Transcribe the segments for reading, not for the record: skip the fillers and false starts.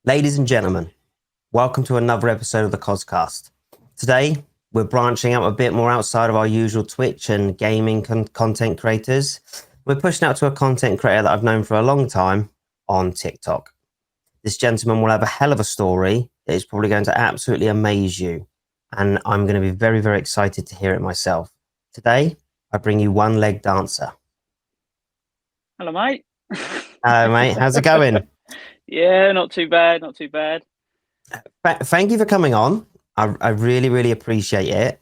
Ladies and gentlemen, welcome to another episode of the Coscast. Today, we're branching out a bit more outside of our usual Twitch and gaming content creators. We're pushing out to a content creator that I've known for a long time on TikTok. This gentleman will have a hell of a story that is probably going to absolutely amaze you, and I'm going to be very, very excited to hear it myself. Today, I bring you One Leg Dancer. Hello, mate. Hello, mate. How's it going? Yeah, not too bad, not too bad. Thank you for coming on. I really, really appreciate it.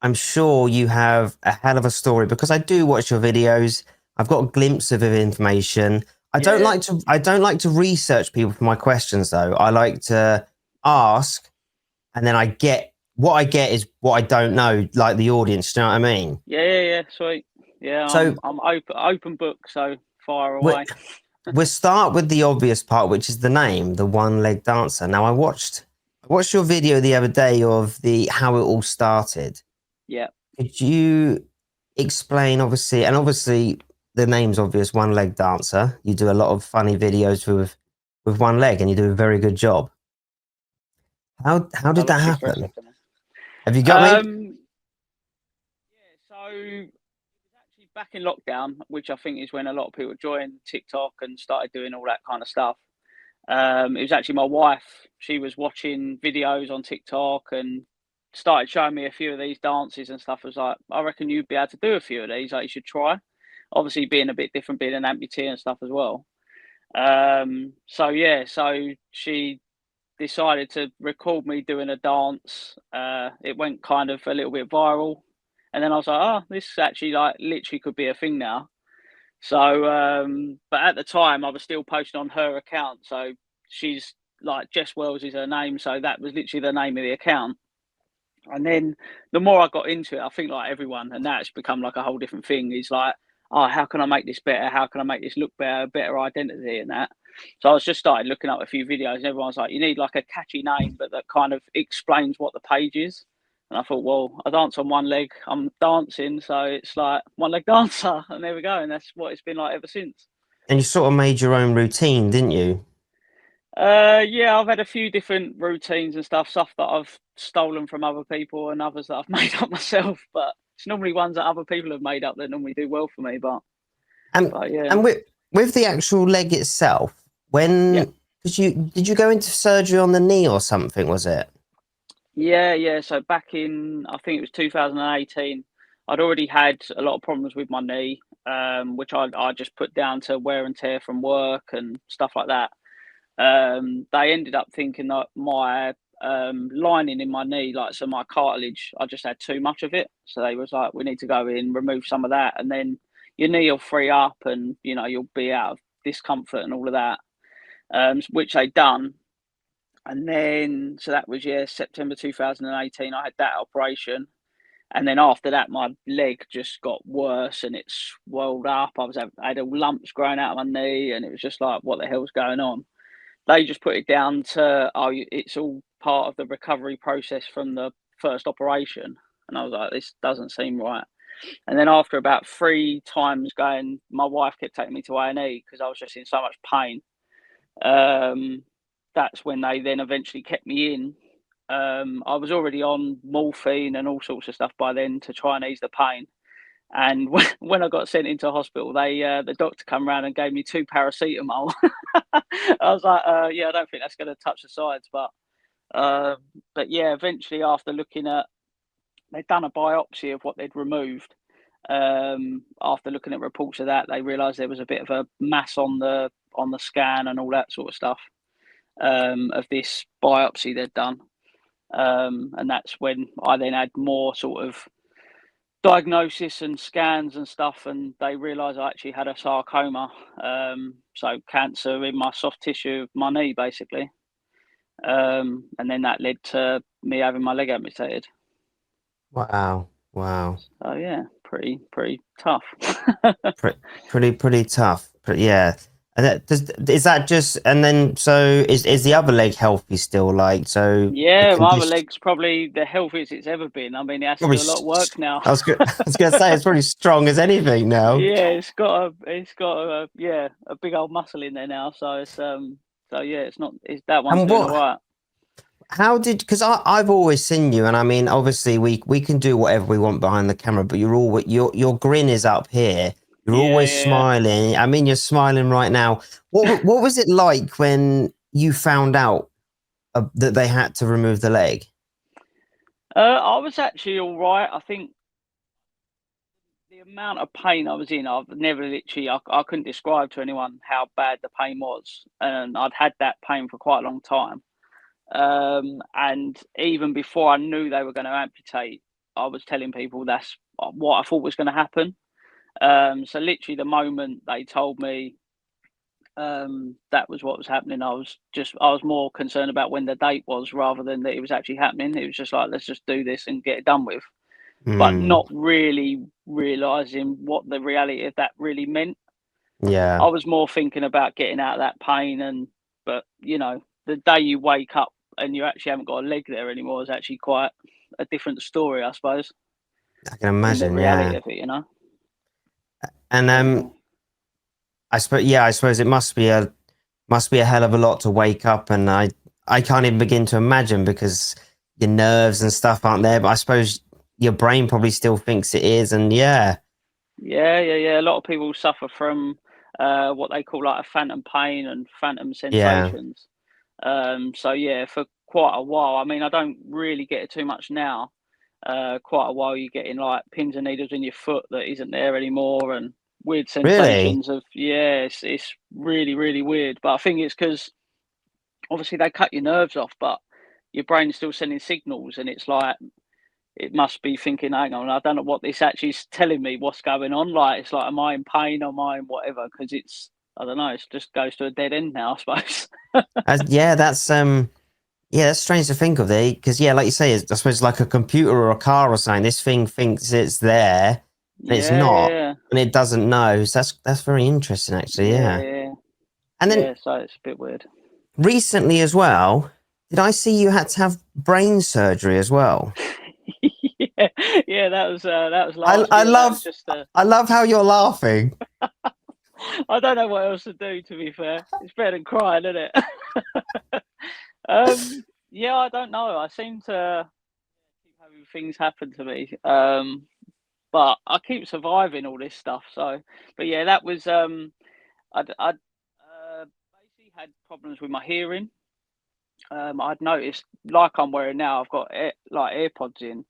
I'm sure you have a hell of a story because I do watch your videos. I've got a glimpse of information. I don't like to research people for my questions though. I like to ask, and then what I get is what I don't know, like the audience. Do you know what I mean? Yeah, sweet. Yeah, So I'm open book, so fire we away. we'll start with the obvious part, which is the name, the One Leg Dancer. Now I watched your video the other day of how it all started. Yeah. Could you explain, obviously the name's obvious, One Leg Dancer. You do a lot of funny videos with one leg, and you do a very good job. How did that happen? Have you got me? Yeah, so it was actually back in lockdown, which I think is when a lot of people joined TikTok and started doing all that kind of stuff. It was actually my wife. She was watching videos on TikTok and started showing me a few of these dances and stuff. I was like, I reckon you'd be able to do a few of these. Like, you should try. Obviously, being a bit different, being an amputee and stuff as well. So she decided to record me doing a dance. It went kind of a little bit viral, and then I was like, oh, this actually like literally could be a thing now. So, but at the time, I was still posting on her account. So she's like Jess Wells is her name, so that was literally the name of the account. And then the more I got into it, I think like everyone, and now it's become like a whole different thing. Is like, oh, how can I make this better? How can I make this look better? Better identity and that. So I was just started looking up a few videos, and everyone's like, you need like a catchy name, but that kind of explains what the page is. And I thought, well, I dance on one leg. I'm dancing, so it's like One Leg Dancer, and there we go. And that's what it's been like ever since. And you sort of made your own routine, didn't you? Yeah, I've had a few different routines and stuff that I've stolen from other people and others that I've made up myself. But it's normally ones that other people have made up that normally do well for me. But And yeah, and with the actual leg itself, yeah, did you go into surgery on the knee or something? Was it? yeah. So back in, I think it was 2018, I'd already had a lot of problems with my knee, which I just put down to wear and tear from work and stuff like that. They ended up thinking that my lining in my knee, like so my cartilage, I just had too much of it. So they was like, we need to go in, remove some of that, and then your knee will free up, and you'll be out of discomfort and all of that. Which they done, and then so that was September 2018. I had that operation, and then after that, my leg just got worse and it swelled up. I had all lumps growing out of my knee, and it was just like, what the hell's going on? They just put it down to, oh, it's all part of the recovery process from the first operation. And I was like, this doesn't seem right. And then after about 3 times going, my wife kept taking me to A&E because I was just in so much pain. That's when they then eventually kept me in. I was already on morphine and all sorts of stuff by then to try and ease the pain. And when I got sent into hospital, the doctor come around and gave me 2 paracetamol. I was like, yeah, I don't think that's going to touch the sides, but yeah, eventually after they'd done a biopsy of what they'd removed. After looking at reports of that, they realised there was a bit of a mass on the scan and all that sort of stuff, of this biopsy they'd done. And that's when I then had more sort of diagnosis and scans and stuff, and they realised I actually had a sarcoma, so cancer in my soft tissue of my knee, basically. And then that led to me having my leg amputated. Wow. So yeah, pretty tough. Pretty tough. But yeah. And is that just, and then so is the other leg healthy still? Like, so the Yeah, my other condition leg's probably the healthiest it's ever been. I mean, it has to probably. do a lot of work now. I was gonna say it's pretty strong as anything now. Yeah, it's got a big old muscle in there now. So it's So yeah, it's that one's And doing all right. how did, because I've always seen you, and I mean, obviously we can do whatever we want behind the camera, but you're always, your grin is up here. You're Yeah, always yeah. smiling. I mean, you're smiling right now. What was it like when you found out that they had to remove the leg? I was actually all right. I think the amount of pain I was in, I've never literally, I couldn't describe to anyone how bad the pain was. And I'd had that pain for quite a long time. And even before I knew they were going to amputate, I was telling people that's what I thought was going to happen. So literally the moment they told me that was what was happening, I was more concerned about when the date was rather than that it was actually happening. It was just like, let's just do this and get it done with, but Mm, not really realizing what the reality of that really meant. yeah, I was more thinking about getting out of that pain, but the day you wake up and you actually haven't got a leg there anymore is actually quite a different story, I suppose, I can in the imagine. reality Yeah, of it. and But yeah. I suppose it must be a hell of a lot to wake up, and I can't even begin to imagine because your nerves and stuff aren't there. But I suppose your brain probably still thinks it is, and yeah, Yeah. A lot of people suffer from what they call like a phantom pain and phantom yeah, sensations. So yeah, for quite a while. I mean, I don't really get it too much now. Quite a while, you're getting like pins and needles in your foot that isn't there anymore, and weird really, sensations of yeah. It's really really weird. But I think it's because obviously they cut your nerves off, but your brain's still sending signals, and it's like it must be thinking, hang on, I don't know what this actually is telling me, what's going on. Like, it's like, am I in pain? Am I in whatever? Because I don't know, it just goes to a dead end now, I suppose. yeah, yeah, that's strange to think of there because yeah, like you say, I suppose it's like a computer or a car or something. This thing thinks it's there, and it's Yeah, not, yeah, and it doesn't know. So that's very interesting, actually. yeah, Yeah, yeah, and then yeah. So it's a bit weird. recently as well, did I see you had to have brain surgery as well? Yeah, yeah, that was last year. That was just I love how you're laughing. I don't know what else to do. To be fair, it's better than crying, isn't it? Yeah, I don't know. I seem to keep having things happen to me. But I keep surviving all this stuff. So, but yeah, that was I basically had problems with my hearing. I'd noticed, like I'm wearing now, I've got like AirPods in.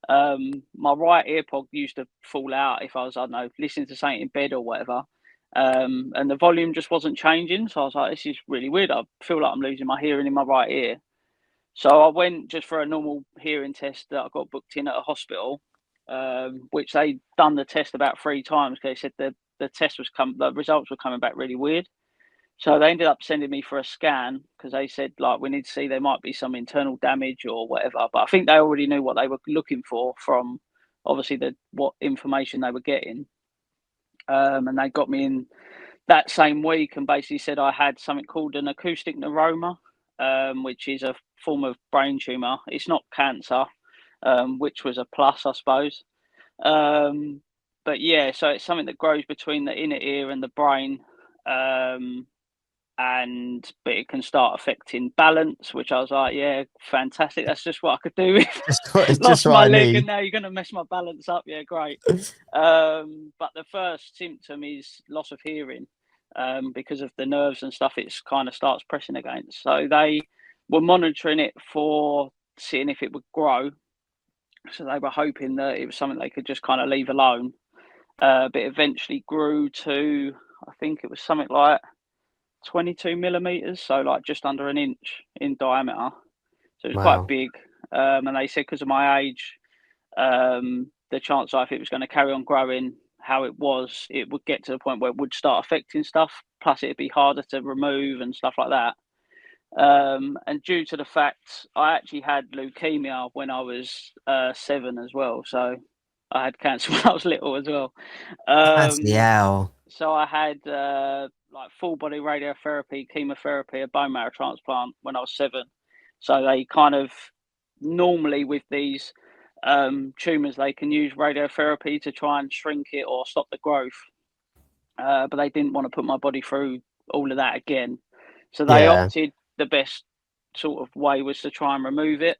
My right earpod used to fall out if I was, I don't know, listening to something in bed or whatever. And the volume just wasn't changing. So I was like, this is really weird. I feel like I'm losing my hearing in my right ear. So I went just for a normal hearing test that I got booked in at a hospital, which they done the test about 3 times because they said the results were coming back really weird. So they ended up sending me for a scan because they said like we need to see there might be some internal damage or whatever. But I think they already knew what they were looking for from obviously what information they were getting. And they got me in that same week and basically said I had something called an acoustic neuroma, which is a form of brain tumor. It's not cancer, which was a plus, I suppose. Um, but yeah, so it's something that grows between the inner ear and the brain. Um, but it can start affecting balance, which I was like, yeah, fantastic. That's just what I could do if It's just lost what my I leg and need. now you're going to mess my balance up. Yeah, great. But the first symptom is loss of hearing because of the nerves and stuff. It's kind of starts pressing against. So they were monitoring it for seeing if it would grow. So they were hoping that it was something they could just kind of leave alone. But eventually grew to, I think it was something like 22 millimeters, so like just under an inch in diameter. So it was quite Wow. big. And they said because of my age, the chance if it was going to carry on growing how it was, it would get to the point where it would start affecting stuff. Plus, it'd be harder to remove and stuff like that. And due to the fact I actually had leukemia when I was 7 as well, so I had cancer when I was little as well. Bloody Um, hell. so I had like full body radiotherapy, chemotherapy, a bone marrow transplant when I was 7. So they kind of normally with these tumors they can use radiotherapy to try and shrink it or stop the growth. But they didn't want to put my body through all of that again. So they Yeah. opted, the best sort of way was to try and remove it.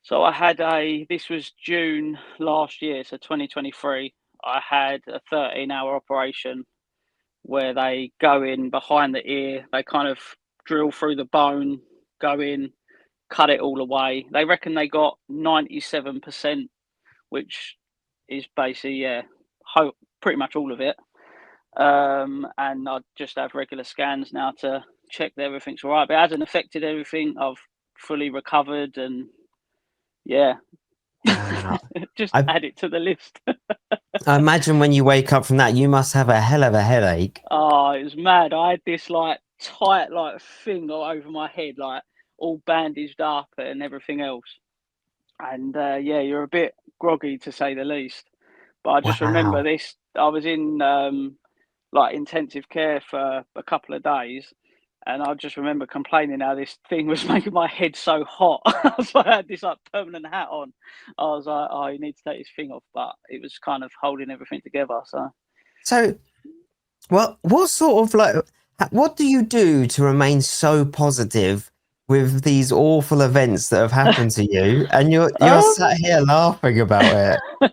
So this was June last year, so 2023. I had a 13-hour operation where they go in behind the ear, they kind of drill through the bone, go in, cut it all away. They reckon they got 97%, which is basically, pretty much all of it. And I just have regular scans now to check that everything's all right. But it hasn't affected everything. I've fully recovered, and yeah, Wow. just I, add it to the list. I imagine when you wake up from that, you must have a hell of a headache. Oh, it was mad. I had this like tight like thing all over my head, like all bandaged up and everything else. And yeah, you're a bit groggy to say the least. But I just remember Wow. this. I was in like intensive care for a couple of days, and I just remember complaining how this thing was making my head so hot. So I had this like permanent hat on. I was like, "Oh, you need to take this thing off," but it was kind of holding everything together. So, what sort of like, what do you do to remain so positive with these awful events that have happened to you, and you're Um, sat here laughing about it?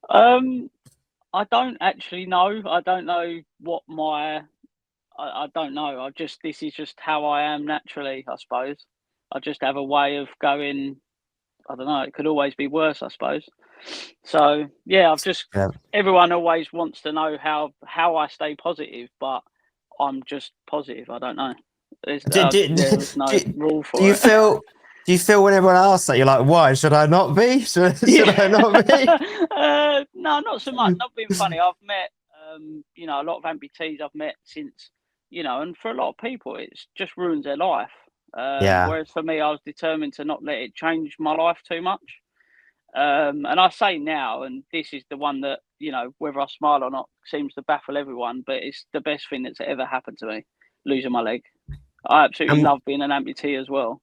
um, I don't actually know. I don't know what I don't know. This is just how I am naturally, I suppose. I just have a way of going. I don't know. It could always be worse, I suppose. So yeah, Yeah. everyone always wants to know how I stay positive, but I'm just positive. I don't know. Do, do, There's no do, rule do for you it. feel? Do you feel when everyone asks that you're like, why should I not be? Should I Yeah. not be? No, not so much. Not being funny. I've met, a lot of amputees I've met since, and for a lot of people, it's just ruins their life. Yeah. Whereas for me, I was determined to not let it change my life too much. And I say now, and this is the one that, whether I smile or not, seems to baffle everyone, but it's the best thing that's ever happened to me, losing my leg. I absolutely And love being an amputee as well.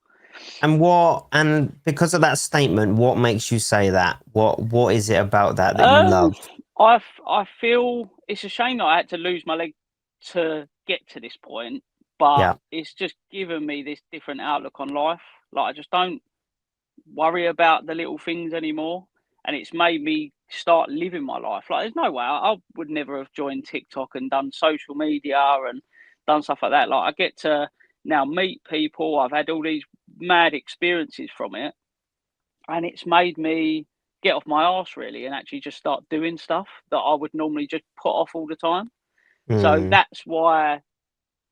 and because of that statement, what makes you say that? What is it about that you Um, love? I feel it's a shame that I had to lose my leg to get to this point, but Yeah. it's just given me this different outlook on life. Like I just don't worry about the little things anymore, and it's made me start living my life. Like there's no way I would never have joined TikTok and done social media and done stuff like that. Like I get to now meet people. I've had all these mad experiences from it, and it's made me get off my arse really and actually just start doing stuff that I would normally just put off all the time. So Mm, that's why,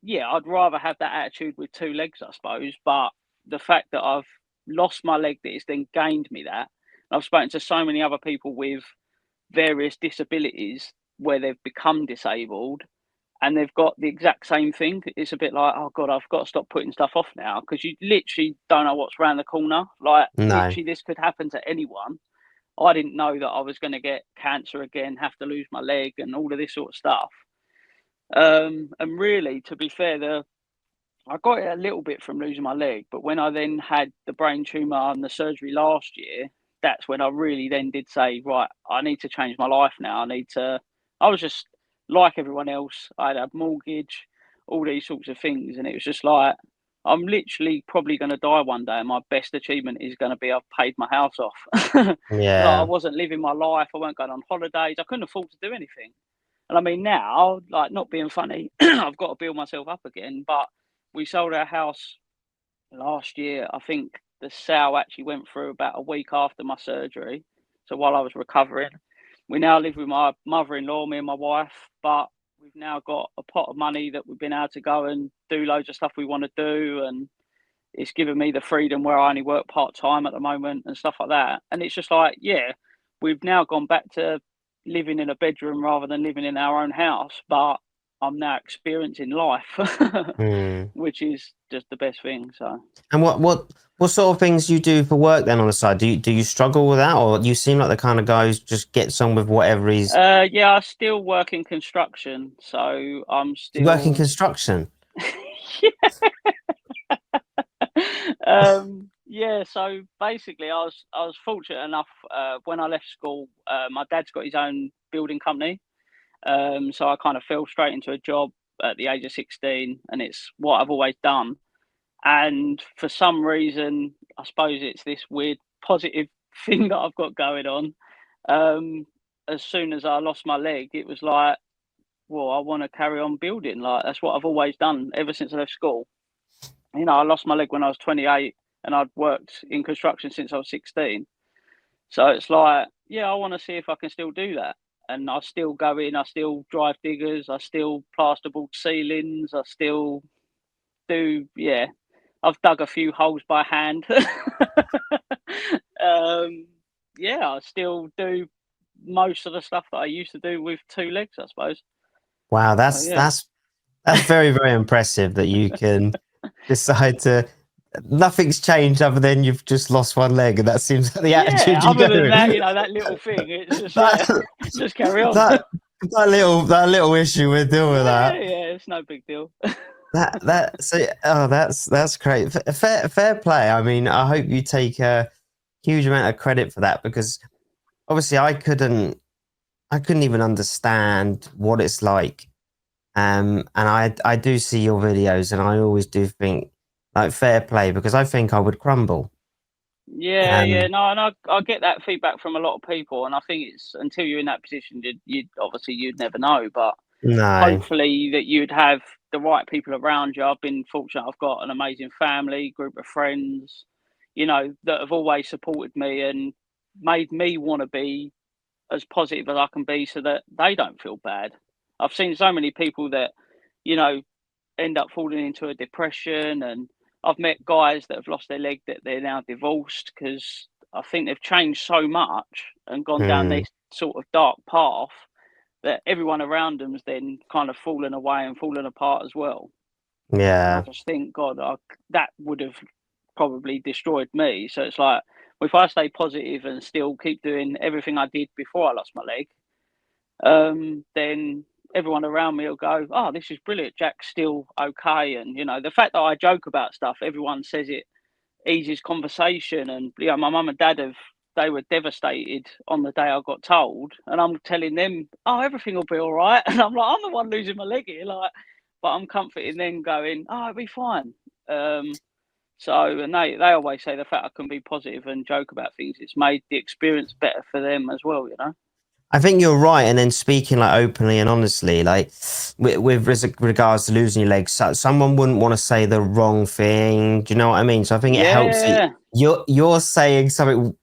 yeah, I'd rather have that attitude with two legs, I suppose. But the fact that I've lost my leg that has then gained me that, I've spoken to so many other people with various disabilities where they've become disabled and they've got the exact same thing. It's a bit like, oh God, I've got to stop putting stuff off now because you literally don't know what's around the corner. Like, no. literally, this could happen to anyone. I didn't know that I was going to get cancer again, have to lose my leg, and all of this sort of stuff. And really, to be fair, I got it a little bit from losing my leg, but when I then had the brain tumor and the surgery last year, that's when I really then did say, right, I need to change my life now. I was just like everyone else. I had a mortgage, all these sorts of things. And it was just like, I'm literally probably going to die one day. And my best achievement is going to be I've paid my house off. Like I Yeah. wasn't living my life. I weren't going on holidays. I couldn't afford to do anything. And I mean, now, like, not being funny, I've got to build myself up again. But we sold our house last year. I think the sale actually went through about a week after my surgery. So while I was recovering, we now live with my mother-in-law, me and my wife. But we've now got a pot of money that we've been able to go and do loads of stuff we want to do. And it's given me the freedom where I only work part-time at the moment and stuff like that. And it's just like, yeah, we've now gone back to living in a bedroom rather than living in our own house. But I'm now experiencing life, Mm. which is just the best thing. So, And what sort of things do you do for work then on the side? Do you struggle with that, or you seem like the kind of guy who just gets on with whatever he's? yeah, I still work in construction, so I'm You work in still, construction. yeah. So basically, I was fortunate enough when I left school. My dad's got his own building company, so I kind of fell straight into a job at the age of 16, and it's what I've always done. And for some reason, I suppose it's this weird positive thing that I've got going on. As soon as I lost my leg, it was like, well, I want to carry on building. Like that's what I've always done ever since I left school. You know, I lost my leg when I was 28, and I'd worked in construction since I was 16. So it's like, yeah, I want to see if I can still do that. And I still go in, I still drive diggers, I still plasterboard ceilings, I still do, yeah. I've dug a few holes by hand. um, yeah, I still do most of the stuff that I used to do with two legs, I suppose. Wow, So yeah, that's very, very impressive that you can decide to. Nothing's changed other than you've just lost one leg, and that seems like the yeah. attitude you Other go than that, in. you know, that little thing, it's just yeah, That, just carry on. that that little issue, we'll deal with Yeah, that. yeah, it's no big deal. That's great. Fair play. I mean, I hope you take a huge amount of credit for that, because obviously I couldn't even understand what it's like. And I do see your videos, and I always do think like fair play, because I think I would crumble. Yeah, yeah, Um, no, and I get that feedback from a lot of people, and I think it's until you're in that position, you obviously you'd never know, but no, hopefully that you'd have the right people around you. I've been fortunate; I've got an amazing family, group of friends, you know, that have always supported me and made me want to be as positive as I can be, so that they don't feel bad. I've seen so many people that, you know, end up falling into a depression. And I've met guys that have lost their leg that they're now divorced because I think they've changed so much and gone down mm, this sort of dark path that everyone around them's then kind of fallen away and fallen apart as well. And I yeah. just think, God, that would have probably destroyed me. So it's like, if I stay positive and still keep doing everything I did before I lost my leg, then everyone around me will go, "Oh, this is brilliant. Jack's still okay." And you know, the fact that I joke about stuff, everyone says it eases conversation. And you know, my mum and dad they were devastated on the day I got told, and I'm telling them, "Oh, everything will be all right." And I'm like, I'm the one losing my leg here, like, but I'm comforting them, going, "Oh, it'll be fine." So, and they always say the fact I can be positive and joke about things, it's made the experience better for them as well. You know. I think you're right. And then speaking like openly and honestly, like with regards to losing your legs, someone wouldn't want to say the wrong thing. Do you know what I mean? So I think it helps that Yeah, you're saying something.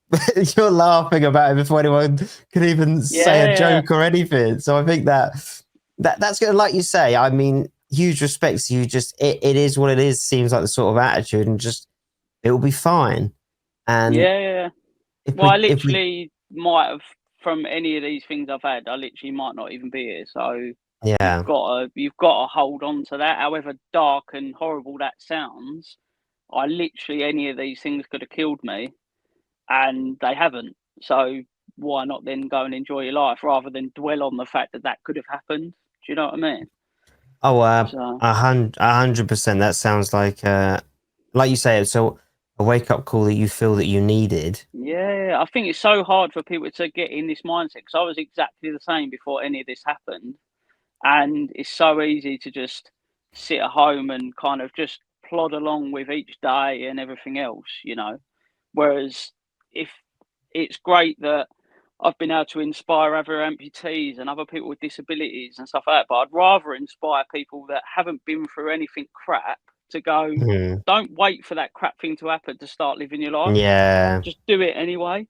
You're laughing about it before anyone could even say a yeah, yeah. joke or anything. So I think that's good. Like you say, I mean, huge respect to you. Just it is what it is. Seems like the sort of attitude, and just it will be fine. And Yeah, yeah. if Well, I if we literally might have, from any of these things I've had, I literally might not even be here. So yeah. you've got to hold on to that. However dark and horrible that sounds, I literally, any of these things could have killed me, and they haven't. So why not then go and enjoy your life rather than dwell on the fact that that could have happened? Do you know what I mean? Oh, So 100%. That sounds like you say, so a wake up call that you feel that you needed. yeah, I think it's so hard for people to get in this mindset, because I was exactly the same before any of this happened. And it's so easy to just sit at home and kind of just plod along with each day and everything else, you know. Whereas if it's great that I've been able to inspire other amputees and other people with disabilities and stuff like that, but I'd rather inspire people that haven't been through anything crap to go, Mhm. don't wait for that crap thing to happen to start living your life. Yeah, Just do it anyway.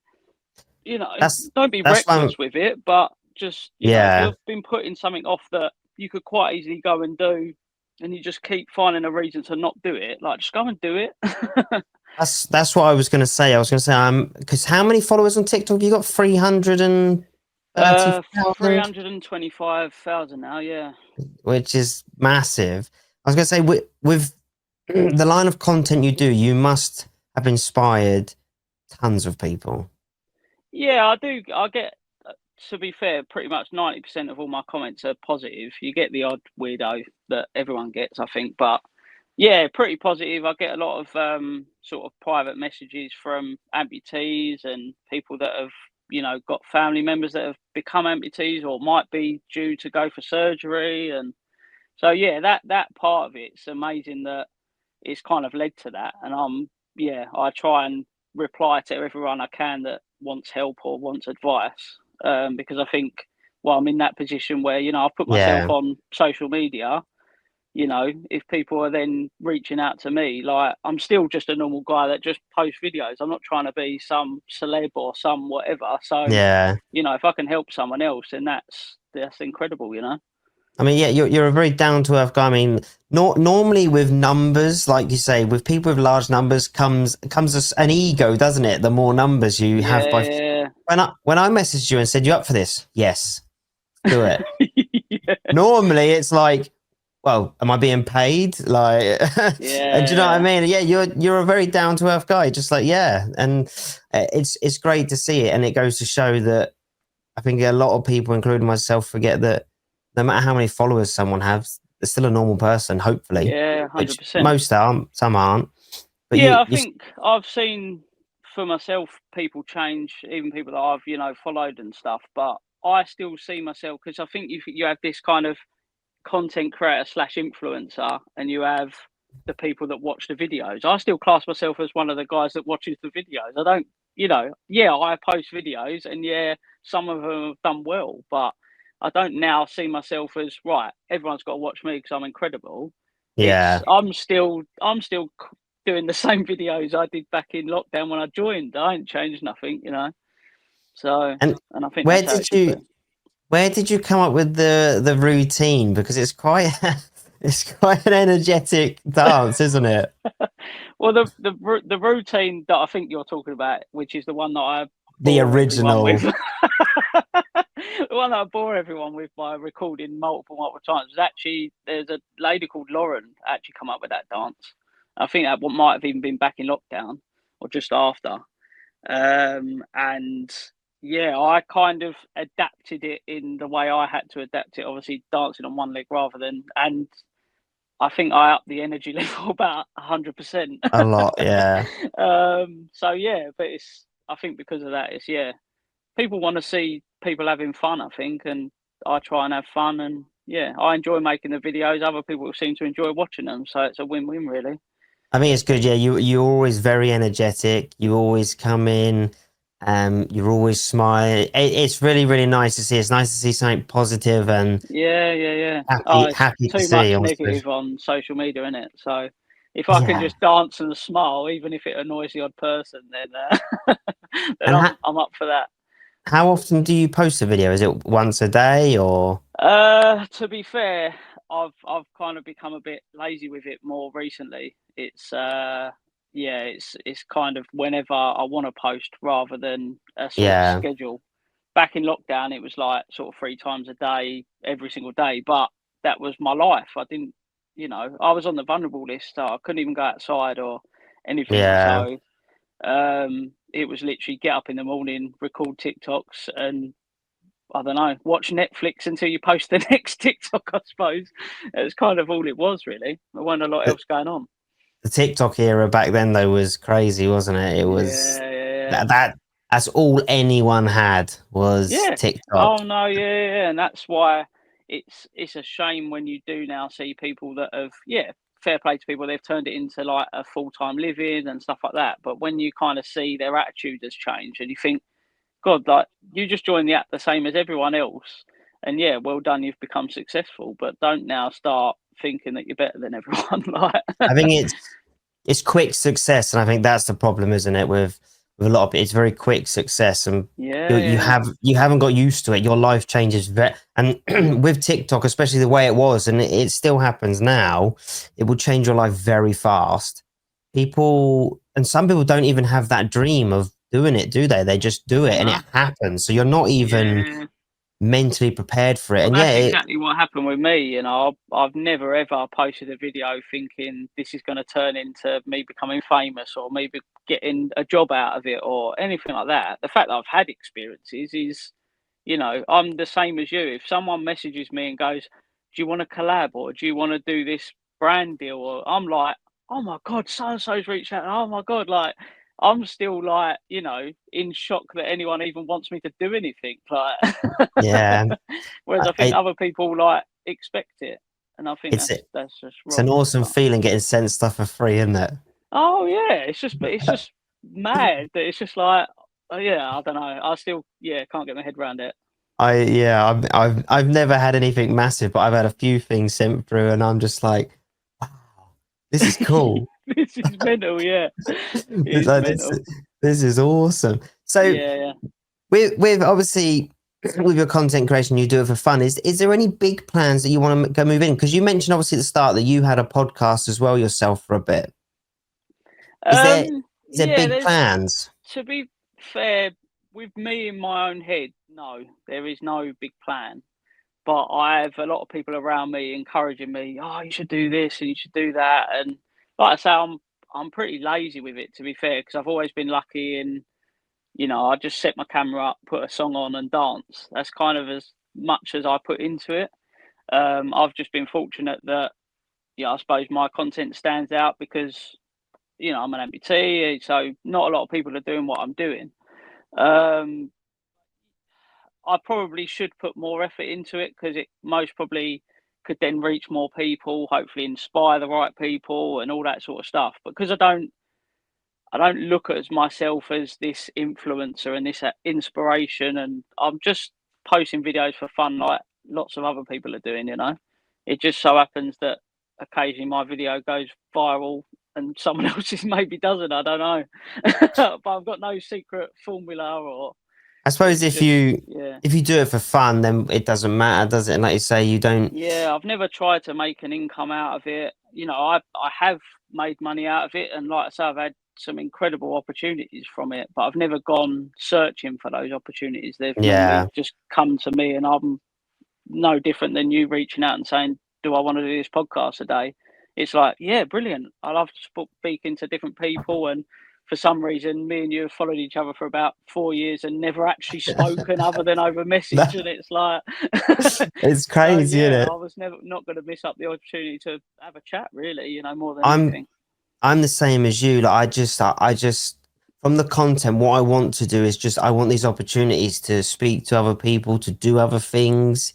You know, that's don't be that's one. reckless with it, but just, you know, if Yeah, you've been putting something off that you could quite easily go and do, and you just keep finding a reason to not do it, like just go and do it. that's what I was gonna say. I was gonna say because how many followers on TikTok have you got? 330,000, 325,000 now, yeah. which is massive. I was gonna say with the line of content you do, you must have inspired tons of people. Yeah, I do. I get, to be fair, pretty much 90% of all my comments are positive. You get the odd weirdo that everyone gets, I think, but yeah, pretty positive. I get a lot of sort of private messages from amputees and people that have, you know, got family members that have become amputees or might be due to go for surgery. And So yeah, that part of it's amazing that it's kind of led to that. And yeah, I try and reply to everyone I can that wants help or wants advice, because I think, well, I'm in that position where, you know, I've put myself Yeah. on social media. You know, if people are then reaching out to me, like, I'm still just a normal guy that just posts videos. I'm not trying to be some celeb or some whatever. So, Yeah. you know, if I can help someone else, then that's incredible, you know. I mean, yeah, you're a very down to earth guy. I mean, normally with numbers, like you say, with people with large numbers comes an ego, doesn't it? The more numbers you have by Yeah. when I messaged you and said you up for this, yes, do it. Yeah. Normally, it's like, well, am I being paid? Like, and do you know what I Yeah. mean? Yeah, you're a very down to earth guy. Just like, yeah, and it's great to see it, and it goes to show that I think a lot of people, including myself, forget that no matter how many followers someone has, they're still a normal person, hopefully, Yeah, which 100%. most aren't, some aren't. But Yeah, I you think I've seen for myself people change, even people that I've, you know, followed and stuff. But I still see myself, because I think you have this kind of content creator slash influencer, and you have the people that watch the videos. I still class myself as one of the guys that watches the videos. I don't, you know, yeah, I post videos, and yeah, some of them have done well, but I don't now see myself as, right, everyone's got to watch me because I'm incredible. It's yeah. I'm still doing the same videos I did back in lockdown when I joined. I ain't changed nothing, you know. So, And and I think where that's how did it should be. you where did you come up with the routine? Because it's quite it's quite an energetic dance, isn't it? Well, the routine that I think you're talking about, which is the one that I The bore everyone with, original. the one that I bore everyone with by recording multiple times, is actually, there's a lady called Lauren actually come up with that dance. I think that what might have even been back in lockdown or just after. And yeah, I kind of adapted it in the way I had to adapt it. Obviously, dancing on one leg rather than, and I think I upped the energy level about 100%. A lot, yeah. So yeah, but it's, I think because of that, it's, yeah, people want to see people having fun, I think, and I try and have fun, and yeah, I enjoy making the videos. Other people seem to enjoy watching them, so it's a win-win, really. I think it's good. Yeah, you're always very energetic. You always come in. You're always smiling. It's really really nice to see. It's nice to see something positive and Yeah, yeah, yeah. Oh, happy it's to too see. much Also, negative on social media, isn't it? So if I can yeah. just dance and smile, even if it annoys the odd person, then then And I'm up for that. how often do you post a video? Is it once a day or? To be fair, I've kind of become a bit lazy with it more recently. It's yeah, it's kind of whenever I want to post rather than a sort of Yeah, schedule. Back in lockdown, it was like sort of 3 times a day, every single day. But that was my life. I didn't, you know, I was on the vulnerable list, so I couldn't even go outside or anything. yeah. So it was literally get up in the morning, record TikToks, and I don't know, watch Netflix until you post the next TikTok, I suppose. It's kind of all it was, really. There wasn't a lot The, else going on. the TikTok era back then though was crazy, wasn't it? It was Yeah, yeah, that's all anyone had yeah. was Yeah. TikTok. Oh no, yeah, yeah, yeah. And that's why it's a shame when you do now see people that have, yeah, fair play to people, they've turned it into like a full-time living and stuff like that. But when you kind of see their attitude has changed and you think, God, like, you just joined the app the same as everyone else, and yeah, well done, you've become successful. But don't now start thinking that you're better than everyone. Like, I think it's quick success, and I think that's the problem, isn't it? With a lot of it's very quick success, and yeah, yeah, you haven't got used to it. Your life changes very, and with TikTok, especially the way it was, and it still happens now, it will change your life very fast. People and some people don't even have that dream of doing it, do they? They just do it, and it no, happens. So you're not even yeah. mentally prepared for it. Well, And yeah, that's exactly what happened with me. You know, I've never ever posted a video thinking this is going to turn into me becoming famous or maybe getting a job out of it or anything like that. The fact that I've had experiences is, you know, I'm the same as you. If someone messages me and goes, "Do you want to collab or do you want to do this brand deal?" Or I'm like, "Oh my god, so and so's reached out." Oh my god, like, I'm still like, you know, in shock that anyone even wants me to do anything. Like, yeah, whereas I think I, other people like expect it. and I think It's that's just it's an wrong. awesome But, feeling getting sent stuff for free, isn't it? oh yeah, it's just mad that it's just like, yeah, I don't know. I still, yeah, can't get my head around it. I've never had anything massive, but I've had a few things sent through, and I'm just like, wow, this is cool. This is mental, yeah. It It's is like, mental. this is awesome. So Yeah, yeah. with obviously with your content creation, you do it for fun. Is there any big plans that you want to go move in? Because you mentioned obviously at the start that you had a podcast as well yourself for a bit. Is there is there Yeah, big there's plans? to be fair, with me in my own head, no, there is no big plan. But I have a lot of people around me encouraging me, "Oh, you should do this and you should do that." And like I say, I'm pretty lazy with it, to be fair, because I've always been lucky in, I just set my camera up, put a song on, and dance. That's kind of as much as I put into it. I've just been fortunate that, I suppose my content stands out because, I'm an amputee, so not a lot of people are doing what I'm doing. Um, I probably should put more effort into it because it most probably could then reach more people, hopefully inspire the right people and all that sort of stuff. But because I don't look at myself as this influencer and this inspiration, and I'm just posting videos for fun, like lots of other people are doing. It just so happens that occasionally my video goes viral and someone else's maybe doesn't. I don't know, but I've got no secret formula, or I suppose it's if just, you yeah. if you do it for fun, then it doesn't matter, does it? And like you say, you don't. Yeah, I've never tried to make an income out of it. I have made money out of it, and like I say, I've had some incredible opportunities from it, but I've never gone searching for those opportunities. They've normally Yeah, just come to me, and I'm no different than you reaching out and saying, "Do I want to do this podcast today?" It's like, yeah, brilliant. I love speaking to different people, and for some reason, me and you have followed each other for about 4 years and never actually spoken other than over message, and it's like, it's so crazy, isn't yeah, it? I was never not going to miss up the opportunity to have a chat, really. More than I'm anything. I'm the same as you. Like I just from the content, what I want to do is just I want these opportunities to speak to other people, to do other things.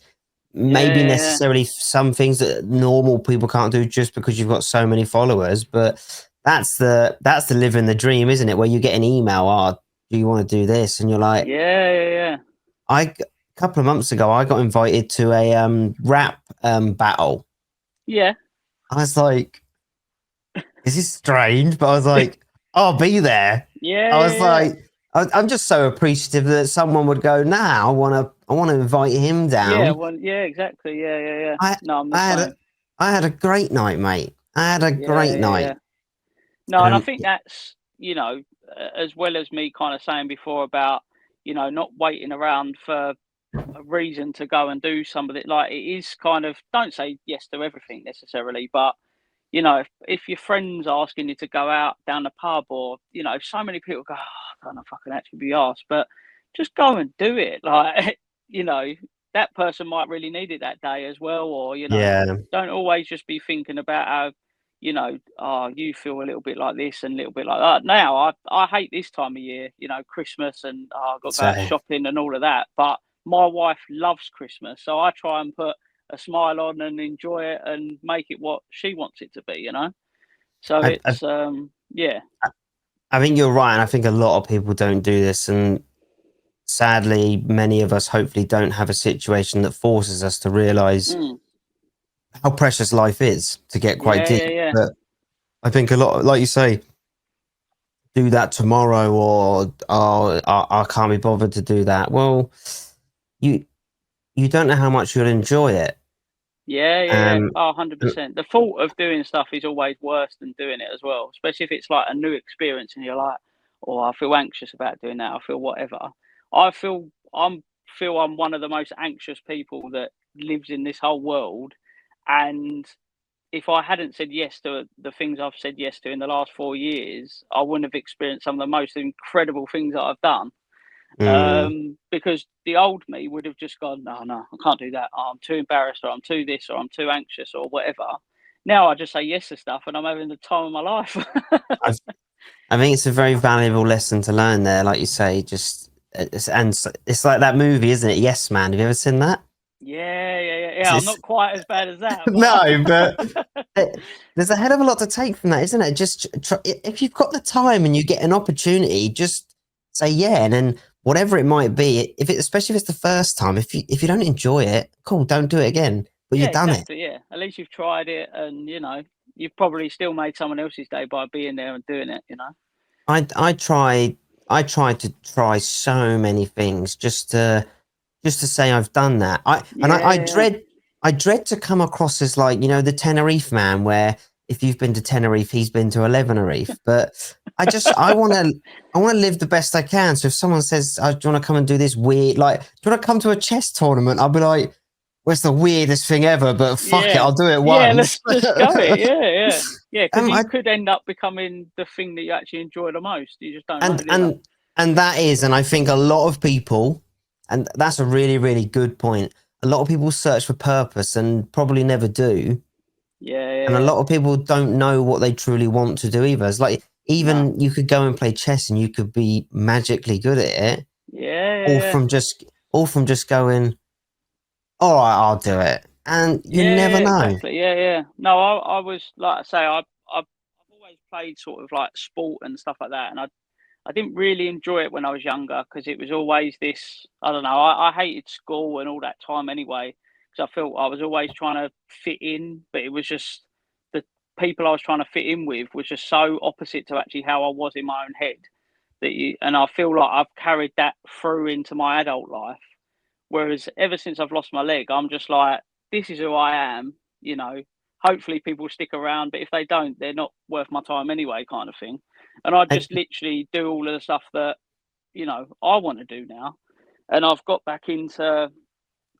Yeah, Maybe yeah, yeah. necessarily some things that normal people can't do just because you've got so many followers. But that's the living the dream, isn't it? Where you get an email, oh, do you want to do this? And you're like, Yeah, yeah, yeah. a couple of months ago, I got invited to a rap battle. Yeah, I was like, this is strange, but I was like, I'll be there. yeah, I yeah, was yeah. like, I'm just so appreciative that someone would go, nah, I want to invite him Yeah, down. well, yeah, exactly. Yeah, yeah, yeah. I, No, I'm the I had same. I had a great night, mate. I had a Yeah, great yeah, yeah. night. No, and I Um, think that's, as well as me kind of saying before about, not waiting around for a reason to go and do some of it. Like, it is kind of, don't say yes to everything necessarily, but if your friend's asking you to go out down the pub, or so many people go, oh, I don't know if I can actually be asked, but just go and do it. Like, you know, that person might really need it that day as well, or yeah, don't always just be thinking about how, oh, you feel a little bit like this and a little bit like that. Now, I hate this time of year, Christmas, and I've got to go so out shopping and all of that. But my wife loves Christmas, so I try and put a smile on and enjoy it and make it what she wants it to be. So I, I it's yeah, I think you're right, and I think a lot of people don't do this, and sadly, many of us hopefully don't have a situation that forces us to realize mm, how precious life is to get quite yeah, yeah, deep. yeah, But I think a lot, like you say, do that tomorrow, or oh, I can't be bothered to do that. Well, you you don't know how much you'll enjoy it. yeah, yeah, yeah. Um, Oh, 100%. The thought of doing stuff is always worse than doing it as well, especially if it's like a new experience and you're like, oh, I feel anxious about doing that. I feel whatever. I feel I'm one of the most anxious people that lives in this whole world, and if I hadn't said yes to the things I've said yes to in the last 4 years, I wouldn't have experienced some of the most incredible things that I've done. mm, Because the old me would have just gone, no, no, I can't do that. Oh, I'm too embarrassed, or I'm too this, or I'm too anxious, or whatever. Now I just say yes to stuff, and I'm having the time of my life. I, I think it's a very valuable lesson to learn there. Like you say, just it's like that movie, isn't it? Yes Man. Have you ever seen that? I'm not quite as bad as that, No, but but there's a hell of a lot to take from that, isn't it? Just if you've got the time and you get an opportunity, just say yeah, and then whatever it might be, if it, especially if it's the first time, if you don't enjoy it, cool, don't do it again. But yeah, you've done it. exactly. Yeah, at least you've tried it, and you've probably still made someone else's day by being there and doing it. I tried to try so many things just to say I've done that. I Yeah, dread to come across as like, the Tenerife man, where if you've been to Tenerife, he's been to 11 Tenerife. But I want to live the best I can. So if someone says, "Oh, do you want to come and do this weird, like, do you want to come to a chess tournament?" I'll be like, "Well, it's the weirdest thing ever, but fuck it, yeah, I'll do it yeah. once." Let's go it. Yeah. Because I you could end up becoming the thing that you actually enjoy the most. You just don't know, and do you? and and that is, and I think a lot of people, and that's a really, really good point. A lot of people search for purpose and probably never do. And a Yeah. lot of people don't know what they truly want to do either. It's like, No. even you could go and play chess and you could be magically good at it, all Yeah. from just going, all right, I'll do it. And you never know. Exactly. Yeah. No, I was like I say, I've always played sort of like sport and stuff like that, and I didn't really enjoy it when I was younger because it was always this. I don't know. I hated school and all that time anyway because I felt I was always trying to fit in, but it was just the people I was trying to fit in with was just so opposite to actually how I was in my own head and I feel like I've carried that through into my adult life. Whereas ever since I've lost my leg, I'm just like, this is who I am. You know, hopefully people stick around, but if they don't, they're not worth my time anyway, kind of thing. And I I, just literally do all of the stuff that I want to do now. And I've got back into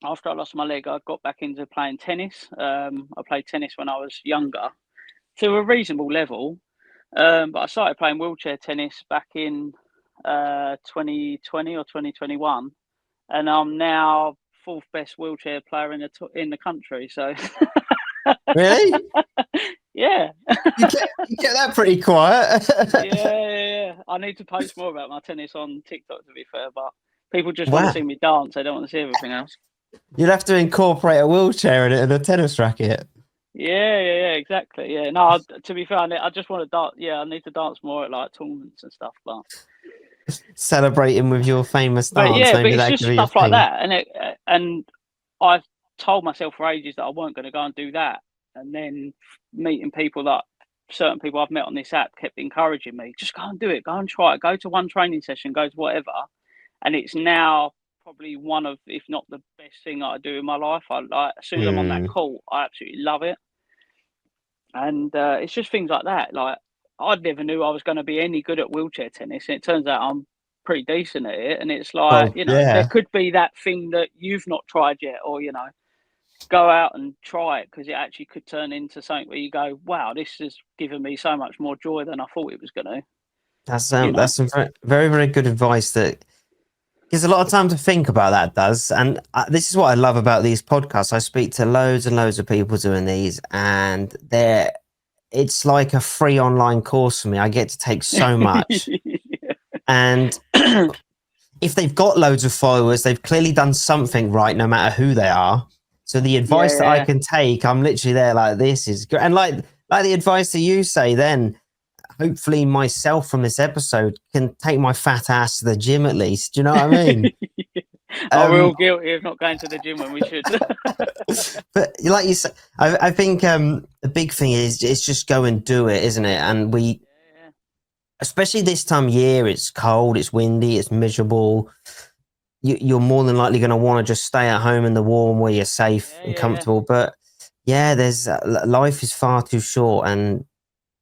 after I lost my leg, I got back into playing tennis. I played tennis when I was younger to a reasonable level, but I started playing wheelchair tennis back in 2020 or 2021, and I'm now fourth best wheelchair player in the country. So really? yeah, You kept that pretty quiet. yeah. I need to post more about my tennis on TikTok, to be fair, but people just want to Wow. see me dance. They don't want to see everything else. You'd have to incorporate a wheelchair in it and a tennis racket. Yeah, exactly. Yeah, no. To be fair, I just want to dance. Yeah, I need to dance more at like tournaments and stuff. Celebrating with your famous But dance, yeah, but maybe it's that just could be a stuff like thing. that, and I told myself for ages that I weren't going to go and do that, and then meeting people that certain people I've met on this app kept encouraging me, just go and do it, go and try it, go to one training session, go to whatever, and it's now probably one of, if not the best thing I do in my life. I like as soon as I'm on that Mm. call, I absolutely love it, and it's just things like that. Like I never knew I was going to be any good at wheelchair tennis, and it turns out I'm pretty decent at it. And it's like, Well, there yeah. could be that thing that you've not tried yet, or go out and try it because it actually could turn into something where you go, wow, this has given me so much more joy than I thought it was going to. That's some very, very, very good advice that gives a lot of time to think about. That does, and this is what I love about these podcasts. I speak to loads and loads of people doing these, and it's like a free online course for me. I get to take so much, and if they've got loads of followers, they've clearly done something right, no matter who they are. So the advice that I Yeah. can take, I'm literally there like, this is good, and like the advice that you say, then hopefully myself from this episode can take my fat ass to the gym at least. Do you know what I mean? We're all Um, guilty of not going to the gym when we should. but like you said, I think the big thing is it's just go and do it, isn't it? And Yeah. especially this time of year, it's cold, it's windy, it's miserable. You're more than likely going to want to just stay at home in the warm where you're safe and Yeah. comfortable. But yeah, there's life is far too short, and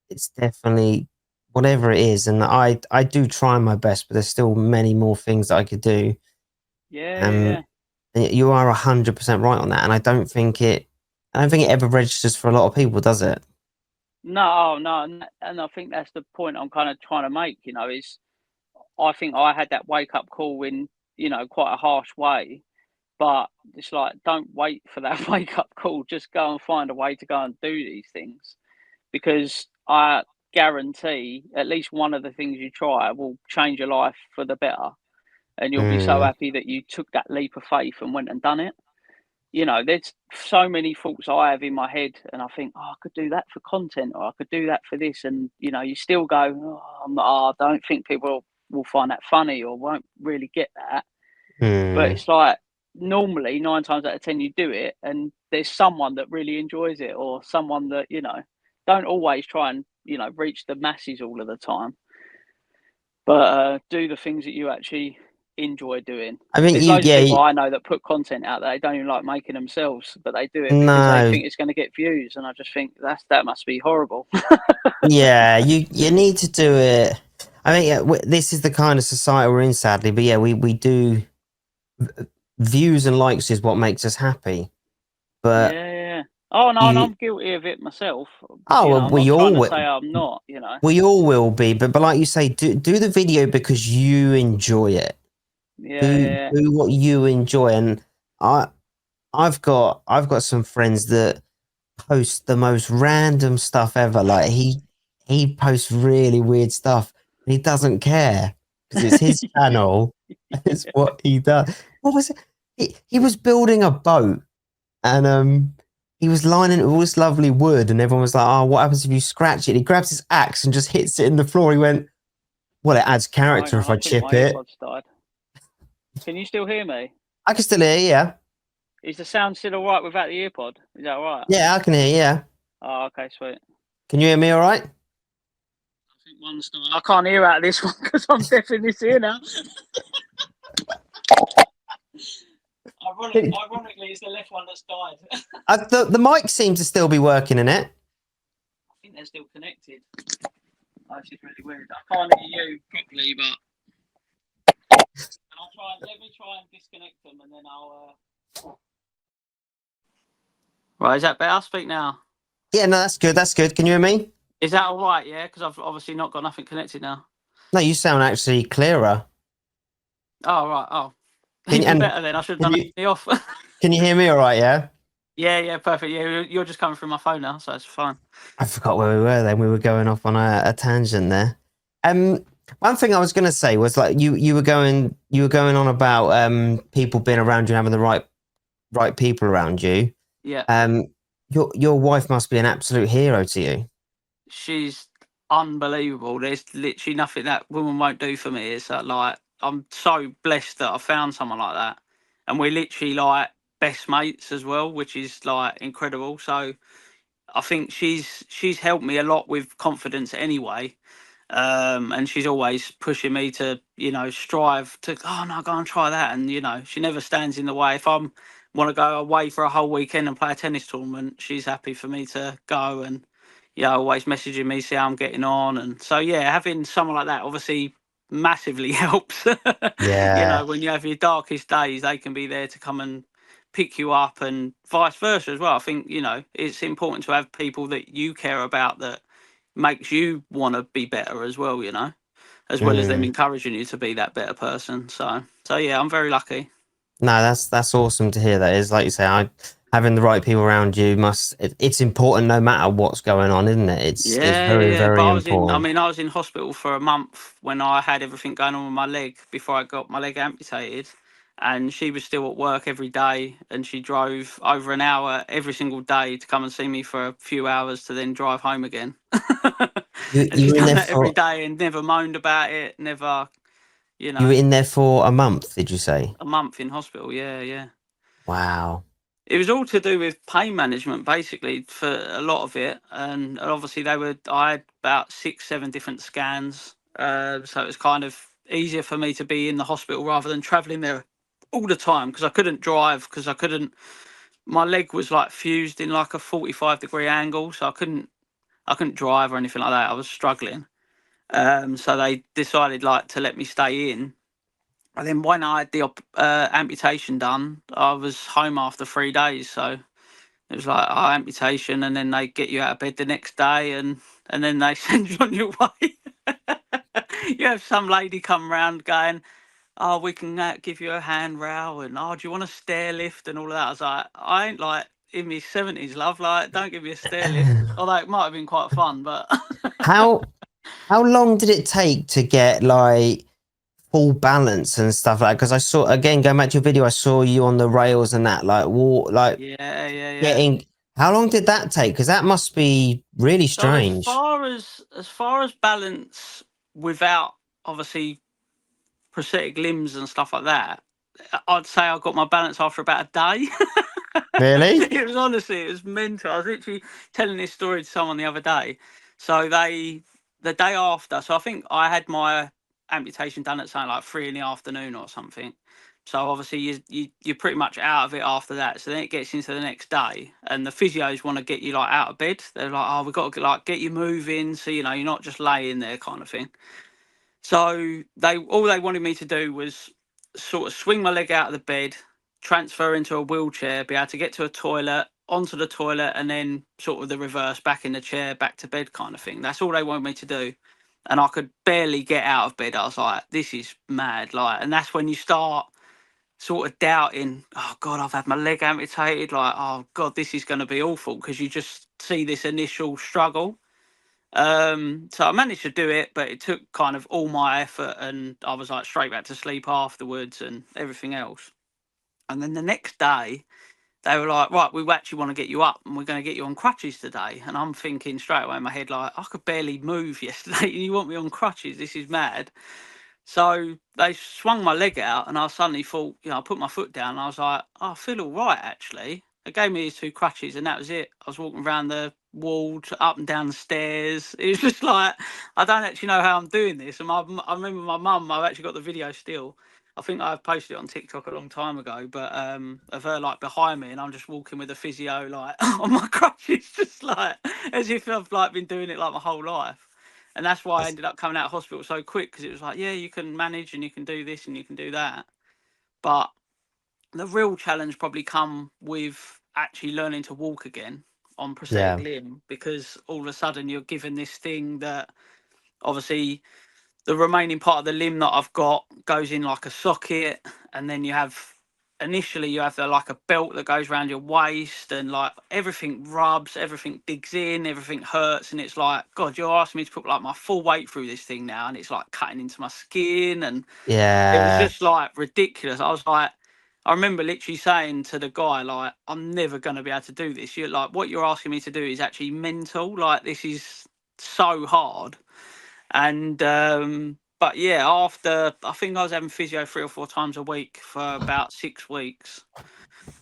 it's definitely whatever it is. And I do try my best, but there's still many more things that I could do. Yeah. Um, and you are 100% right on that, and I don't think it ever registers for a lot of people, does it? No, and I think that's the point I'm kind of trying to make. Is I think I had that wake up call in quite a harsh way, but it's like don't wait for that wake up call. Just go and find a way to go and do these things because I guarantee at least one of the things you try will change your life for the better, and you'll be so Mm, happy that you took that leap of faith and went and done it. you know, there's so many thoughts I have in my head, and I think, oh, I could do that for content, or I could do that for this, and you know, you still go, I don't think people will find that funny or won't really get that. But it's like normally 9 times out of 10 you do it, and there's someone that really enjoys it, or someone that don't always try and reach the masses all of the time, but do the things that you actually enjoy doing. I mean, There's loads of people I know that put content out that they don't even like making themselves, but they do it because they think it's going to get views, and I just think that must be horrible. Yeah, you need to do it. I mean, this is the kind of society we're in, sadly. But yeah, we do views and likes is what makes us happy. But yeah. Oh no, and I'm guilty of it myself. Oh, we all will. Say I'm not. We all will be, but like you say, do the video because you enjoy it. Yeah. Do what you enjoy, and I've got some friends that post the most random stuff ever. Like he posts really weird stuff. He doesn't care because it's his channel. It's what he does. What was it? He was building a boat, and he was lining all this lovely wood, and everyone was like, "Oh, what happens if you scratch it?" He grabs his axe and just hits it in the floor. He went, "Well, it adds character if I chip it." Can you still hear me? I can still hear you, yeah. Is the sound still all right without the earpod? Is that all right? Yeah, I can hear you, yeah. Oh, okay, sweet. Can you hear me all right? I think one's not. I can't hear out of this one because I'm deaf in this ear now. Ironically, it's the left one that's died. The mic seems to still be working in it. I think they're still connected. That's just really weird. I can't hear you properly, but let me try and disconnect them, and then I'll. Right, is that better? I'll speak now. Yeah, no, that's good. That's good. Can you hear me? Is that all right? Yeah, because I've obviously not got nothing connected now. No, you sound actually clearer. Oh right. Oh, even better then. I should have done it off. Can you hear me all right? Yeah. Yeah, perfect. Yeah, you're just coming through my phone now, so it's fine. I forgot where we were then. We were going off on a tangent there. One thing I was going to say was like you were going on about people being around you, having the right people around you. Yeah. Your wife must be an absolute hero to you. She's unbelievable. There's literally nothing that woman won't do for me. It's like I'm so blessed that I found someone like that, and we're literally like best mates as well, which is like incredible. So I think she's helped me a lot with confidence anyway. And she's always pushing me to, strive to, oh no, go and try that. And, she never stands in the way. If I want to go away for a whole weekend and play a tennis tournament, she's happy for me to go and, always messaging me, see how I'm getting on. And so, yeah, having someone like that obviously massively helps. Yeah. When you have your darkest days, they can be there to come and pick you up, and vice versa as well. I think, it's important to have people that you care about that makes you want to be better as well, as well as them encouraging you to be that better person. So yeah, I'm very lucky. No, that's awesome to hear. That is, like you say, having the right people around you it's important no matter what's going on, isn't it? It's very important. I was in hospital for a month when I had everything going on with my leg before I got my leg amputated. And she was still at work every day, and she drove over an hour every single day to come and see me for a few hours to then drive home again. And she's done that every day and never moaned about it, never, You were in there for a month, did you say? A month in hospital, yeah. Wow. It was all to do with pain management, basically, for a lot of it. And obviously I had about 6-7 different scans. So it was kind of easier for me to be in the hospital rather than travelling there all the time, because I couldn't drive, because my leg was like fused in like a 45-degree angle, so I couldn't drive or anything like that. I was struggling. So they decided like to let me stay in. And then when I had the amputation done, I was home after 3 days. So it was like amputation, and then they get you out of bed the next day, and then they send you on your way. You have some lady come round going, oh, we can give you a handrail, and oh, do you want a stair lift and all of that? I was like, I ain't like in my 70s, love. Like, don't give me a stair lift. Although it might have been quite fun, but how long did it take to get like full balance and stuff like. Because I saw, again, going back to your video, I saw you on the rails and that, like Yeah. getting. How long did that take? Because that must be really So strange. as far as balance without obviously prosthetic limbs and stuff like that, I'd say I got my balance after about a day. Really? It was mental. I was literally telling this story to someone the other day. So the day after, so I think I had my amputation done at something like 3 in the afternoon or something. So obviously you're pretty much out of it after that. So then it gets into the next day, and the physios want to get you like out of bed. They're like, "Oh, we've got to like get you moving, so you're not just laying there," kind of thing. So they wanted me to do was sort of swing my leg out of the bed, transfer into a wheelchair, be able to get to a toilet, onto the toilet, and then sort of the reverse back in the chair, back to bed kind of thing. That's all they wanted me to do. And I could barely get out of bed. I was like, this is mad. Like, and that's when you start sort of doubting, oh God, I've had my leg amputated. Like, oh God, this is going to be awful, because you just see this initial struggle. So I managed to do it, but it took kind of all my effort, and I was like straight back to sleep afterwards and everything else. And then the next day, they were like, right, we actually want to get you up and we're going to get you on crutches today. And I'm thinking straight away in my head, like, I could barely move yesterday and you want me on crutches? This is mad. So they swung my leg out, and I suddenly thought, I put my foot down and I was like, oh, I feel all right actually. They gave me these 2 crutches and that was it. I was walking around the wall, up and down the stairs. It was just like, I don't actually know how I'm doing this. And I remember my mum, I've actually got the video still. I think I've posted it on TikTok a long time ago, but of her like behind me, and I'm just walking with a physio like on my crutches, just like as if I've like been doing it like my whole life. And that's why I ended up coming out of hospital so quick, because it was like, yeah, you can manage and you can do this and you can do that. But the real challenge probably come with actually learning to walk again on prosthetic Yeah. limb, because all of a sudden you're given this thing that obviously the remaining part of the limb that I've got goes in like a socket, and then you have initially you have like a belt that goes around your waist, and like everything rubs, everything digs in, everything hurts, and it's like, God, you're asking me to put like my full weight through this thing now, and it's like cutting into my skin, and it was Yeah. just like ridiculous. I was like, I remember literally saying to the guy, like, I'm never going to be able to do this. You're like, what you're asking me to do is actually mental. Like, this is so hard. And but yeah, after I think I was having physio 3 or 4 times a week for about 6 weeks,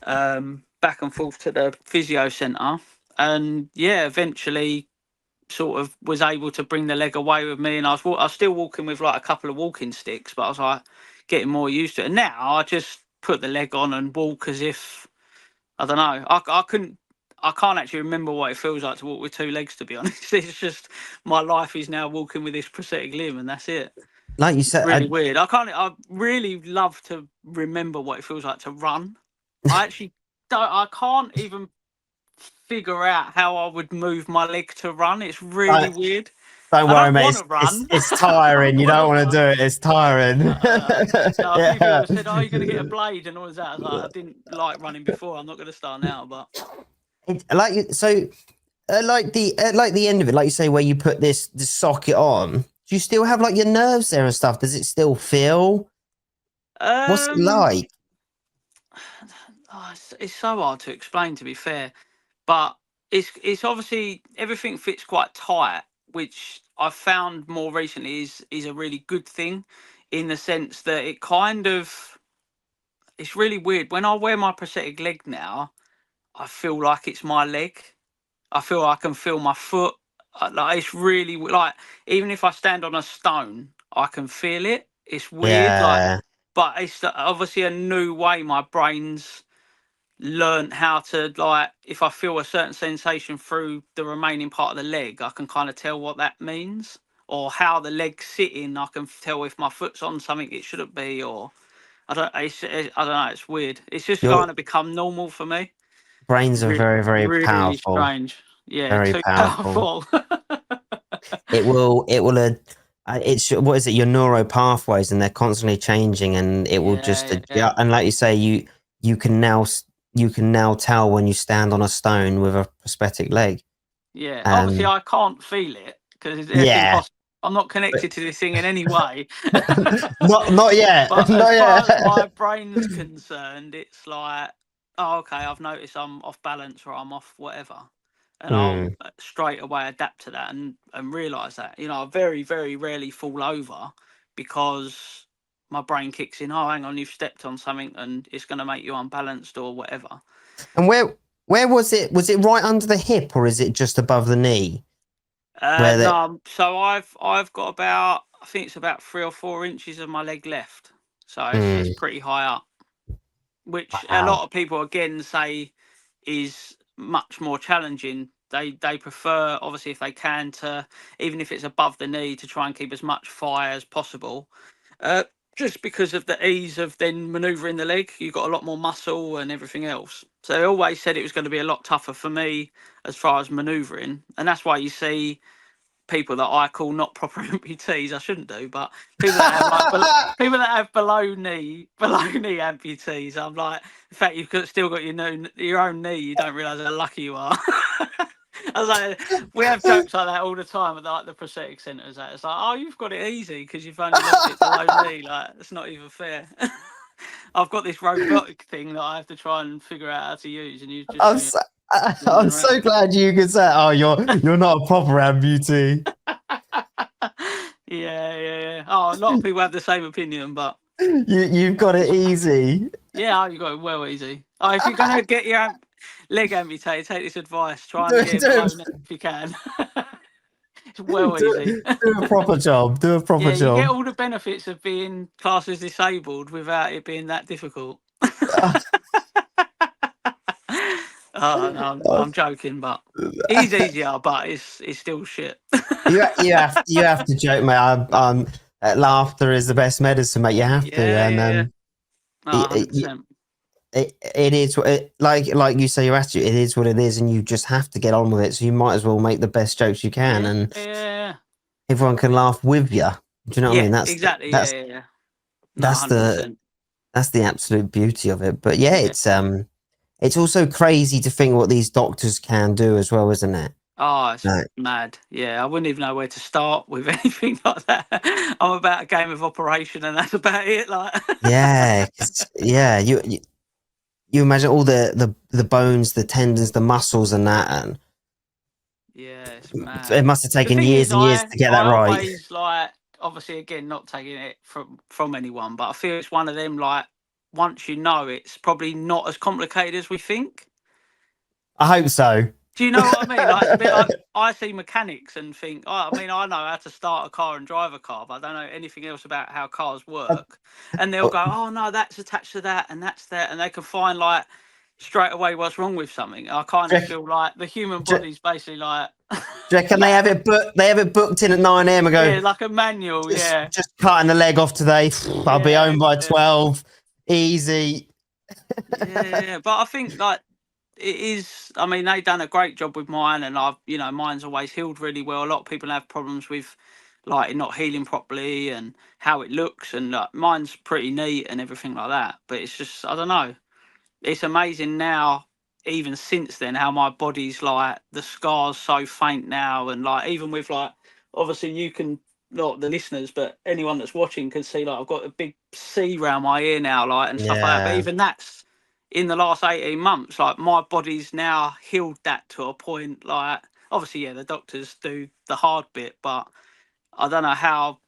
back and forth to the physio centre, and yeah, eventually sort of was able to bring the leg away with me, and I was still walking with like a couple of walking sticks, but I was like getting more used to it. And now I just put the leg on and walk as if, I don't know. I can't actually remember what it feels like to walk with 2 legs. To be honest, it's just my life is now walking with this prosthetic limb, and that's it. Like you said, Really weird. I can't. I really love to remember what it feels like to run. I actually don't. I can't even figure out how I would move my leg to run. It's really weird. don't I worry, don't mate. want to run. It's I tiring. don't You want don't to want to do run. it. It's tiring. No, a few people Yeah. have said, "Oh, you're going to get a blade and all of that." I was like, I didn't like running before. I'm not going to start now, but Like the end of it, like you say, where you put this socket on. Do you still have like your nerves there and stuff? Does it still feel? What's it um, like? it's so hard to explain, to be fair. But it's obviously everything fits quite tight, which I've found more recently is a really good thing, in the sense that it kind of, it's really weird when I wear my prosthetic leg now. I feel like it's my leg. I feel I can feel my foot. Like, it's really like, even if I stand on a stone, I can feel it. It's weird, like, Yeah, but it's obviously a new way my brain's learned how to, like, if I feel a certain sensation through the remaining part of the leg, I can kind of tell what that means, or how the leg's sitting. I can tell if my foot's on something it shouldn't be, or I don't know. It's weird. It's just your kind of become normal for me. brains are very, very Really powerful. strange. Yeah, Very too powerful. powerful. It's what is it? Your neuro pathways, and they're constantly changing, and it will just Yeah. adjust. And like you say, you can now tell when you stand on a stone with a prosthetic leg. Yeah. Obviously, And I can't feel it because it's yeah, impossible. I'm not connected to this thing in any way. Not yet. But Not as far as yet. my brain's concerned, it's like, oh, okay, I've noticed I'm off balance or I'm off whatever, and I'll Mm. straight away adapt to that and realise that. I very very rarely fall over because my brain kicks in. Oh, hang on, you've stepped on something and it's going to make you unbalanced or whatever. And where was it? Was it right under the hip or is it just above the knee? Where the No, so I've got about, I think it's about 3 or 4 inches of my leg left, so it's Mm. pretty high up, which a Wow. lot of people again say is much more challenging. They prefer, obviously, if they can, to, even if it's above the knee, to try and keep as much fire as possible. Uh, just because of the ease of then manoeuvring the leg, you've got a lot more muscle and everything else. So they always said it was going to be a lot tougher for me as far as manoeuvring, and that's why you see people that I call not proper amputees. I shouldn't do, but people that have people that have below knee amputees. I'm like, in fact, you've still got your own knee. You don't realise how lucky you are. I was like, we have jokes like that all the time at like the prosthetic centres. It's like, oh, you've got it easy because you've only lost it below knee. Like, it's not even fair. I've got this robotic thing that I have to try and figure out how to use, and you just I'm so, I'm so glad you could say, "Oh, you're not a proper amputee." Yeah. Oh, a lot of people have the same opinion, but You've got it easy. yeah, you got it well easy. Oh, if you're gonna get your leg amputated, take this advice: try Do, and get it do, below neck if you can. It's well easy. do a proper job. Do a proper Yeah, you get job. all the benefits of being classed as disabled without it being that difficult. Oh no, I'm joking, but it is easier, but it's still shit. You have to joke, mate. Laughter is the best medicine, mate. You have to, and Oh, it, 100%. it is like you say, your attitude. It is what it is, and you just have to get on with it. So you might as well make the best jokes you can, and Yeah. everyone can laugh with you. Do you know what I mean? That's exactly. that's Yeah. No, that's the 100%. that's the absolute beauty of it. But yeah, it's also crazy to think what these doctors can do as well, isn't it? Oh, it's Like, mad. Yeah, I wouldn't even know where to start with anything like that. I'm about a game of operation, and that's about it. Like, yeah, yeah. You imagine all the bones, the tendons, the muscles, and that, and yeah, it's mad. it must have The taken thing years is, and years to get that I right. always like, obviously, again, not taking it from anyone, but I feel it's one of them, like, once you know, it's probably not as complicated as we think. I hope so. Do you know what I mean? Like, it's a bit like, I see mechanics and think, oh, I mean, I know how to start a car and drive a car, but I don't know anything else about how cars work. And they'll go, oh no, that's attached to that and that's that, and they can find like straight away what's wrong with something. I kind of feel like the human body's basically like, Do you reckon they have it booked? They have it booked in at 9 a.m. and go, yeah, like a manual. just cutting the leg off today. I'll be home by 12. Easy. Yeah. But I think like it is. I mean, they've done a great job with mine, and mine's always healed really well. A lot of people have problems with like it not healing properly and how it looks, and mine's pretty neat and everything like that. But it's just, I don't know. It's amazing now, even since then, how my body's like the scars so faint now, and like even with like obviously you can, not the listeners, but anyone that's watching can see like I've got a big C round my ear now, like, and stuff like that. But Yeah. even that's in the last 18 months, like my body's now healed that to a point. Like obviously, yeah, the doctors do the hard bit, but I don't know how.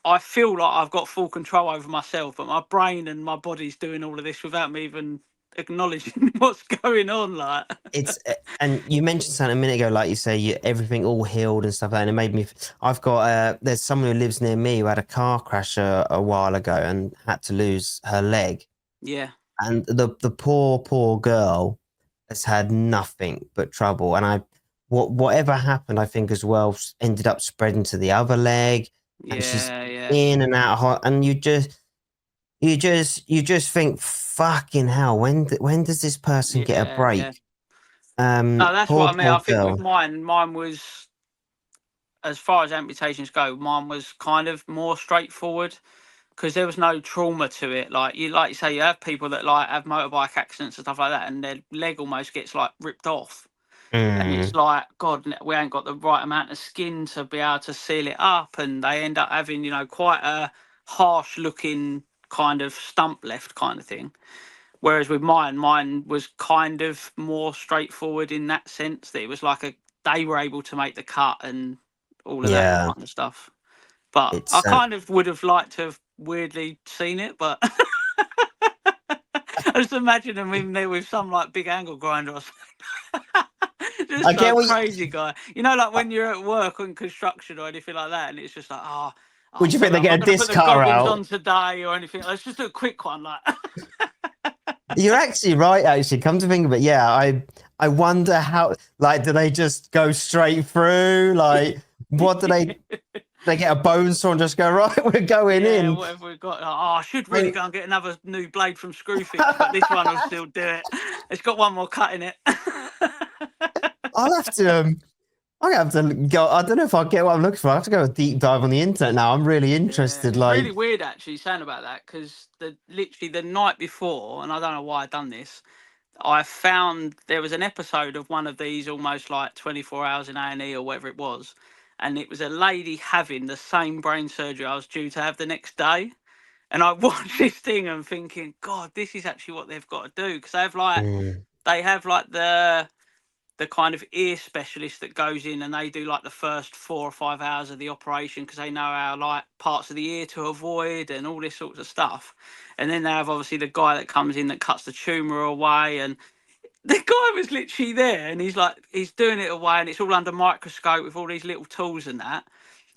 I feel like I've got full control over myself, but my brain and my body's doing all of this without me even acknowledging what's going on. Like, It's and you mentioned something a minute ago, like you say, everything all healed and stuff like that. And it made me. I've got there's someone who lives near me who had a car crash a while ago and had to lose her leg. yeah, And the poor girl has had nothing but trouble. And whatever happened, I think as well ended up spreading to the other leg, and she's yeah, in and out of and you just think, fucking hell, when does this person get a break? yeah. No, that's what I mean. Poor I think with girl. mine was, as far as amputations go, mine was kind of more straightforward because there was no trauma to it. Like you say, you have people that like have motorbike accidents and stuff like that, and their leg almost gets like ripped off. And it's Mm. like, God, we ain't got the right amount of skin to be able to seal it up, and they end up having, quite a harsh looking kind of stump left kind of thing. Whereas with mine was kind of more straightforward in that sense, that it was like they were able to make the cut and all of that Yeah, kind of stuff. But I it's kind of would have liked to have weirdly seen it, but I just imagine them in there with some like big angle grinder or something. I Just get some what. crazy guy. Like when you're at work on construction or anything like that, and it's just like, Would you think sorry, they I'm not get a going to put disc the cutter goggles out? on today or anything. Let's just do a quick one, like. You're actually right. Actually, come to think of it, yeah. I wonder how. Like, do they just go straight through? Like, what do they? They get a bone saw and just go right. We're going Yeah, in. whatever we've got. I should really go and get another new blade from Screwfix, but this one will still do it. It's got one more cut in it. I'll have to. I have to go. I don't know if I'll get what I'm looking for. I have to go a deep dive on the internet now. I'm really Yeah, interested. it's really Like, weird actually saying about that, because literally the night before, and I don't know why I'd done this, I found there was an episode of one of these almost like 24 hours in A&E or whatever it was, and it was a lady having the same brain surgery I was due to have the next day. And I watched this thing and thinking, God, this is actually what they've got to do, because mm, they have like the kind of ear specialist that goes in and they do like the first 4 or 5 hours of the operation, because they know how like parts of the ear to avoid and all this sorts of stuff. And then they have obviously the guy that comes in that cuts the tumor away, and the guy was literally there and he's doing it away, and it's all under microscope with all these little tools and that.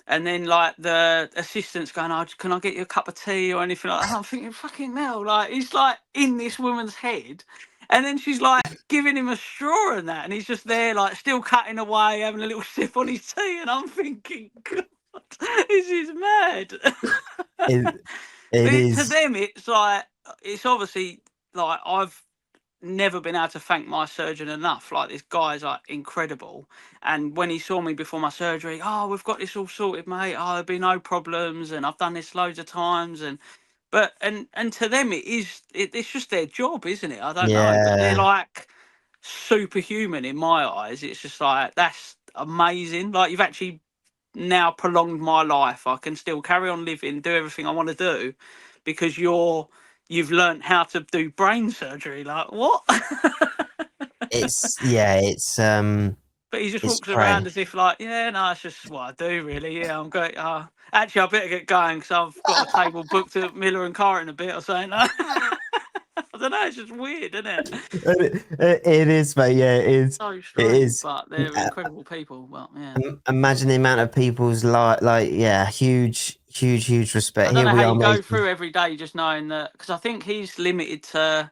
And then like the assistant's going, "Oh, can I get you a cup of tea or anything like that?" I'm thinking, fucking hell, like he's like in this woman's head. And then she's like giving him a straw and that, and he's just there like still cutting away, having a little sip on his tea, and I'm thinking, God, this is mad. it But it to is. them, it's like, it's obviously like I've never been able to thank my surgeon enough. Like, this guy's like incredible. And when he saw me before my surgery, "Oh, we've got this all sorted, mate. Oh, there'll be no problems, and I've done this loads of times." And to them, it's just their job, isn't it? I don't know, but they're Yeah, like superhuman in my eyes. It's just like, that's amazing. Like, you've actually now prolonged my life. I can still carry on living, do everything I want to do, because you've learned how to do brain surgery. Like, what? But he just it's walks around great. as if like, yeah, no, it's just what I do, really. Yeah, I'm great. Actually, I better get going because I've got a table booked at Miller and Carr in a bit or something. I don't know. It's just weird, isn't it? It is, mate. Yeah, it is. So It strange, is. but they're incredible people. But yeah, Imagine the amount of people's like, yeah, huge, huge, huge I respect. don't Here know we how are you go making. through every day just knowing that, because I think he's limited to,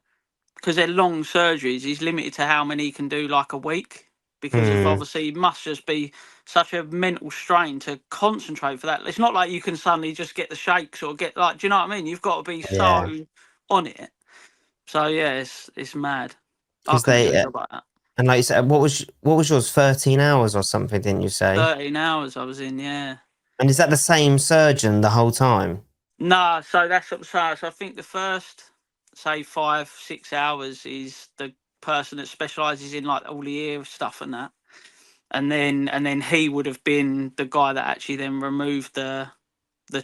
because they're long surgeries, he's limited to how many he can do like a week, because of Mm, obviously it must just be such a mental strain to concentrate for that. It's not like you can suddenly just get the shakes or get like, do you know what I mean? You've got to be yeah, so on it. So yeah, it's mad. I because couldn't do a they job like that. and like you said, what was yours? 13 hours or something, didn't you say? 13 hours I was in, yeah. And is that the same surgeon the whole time? No, so that's what I'm saying. So I think the first, say, 5 6 hours is the person that specialises in like all the ear stuff and that. And then he would have been the guy that actually then removed the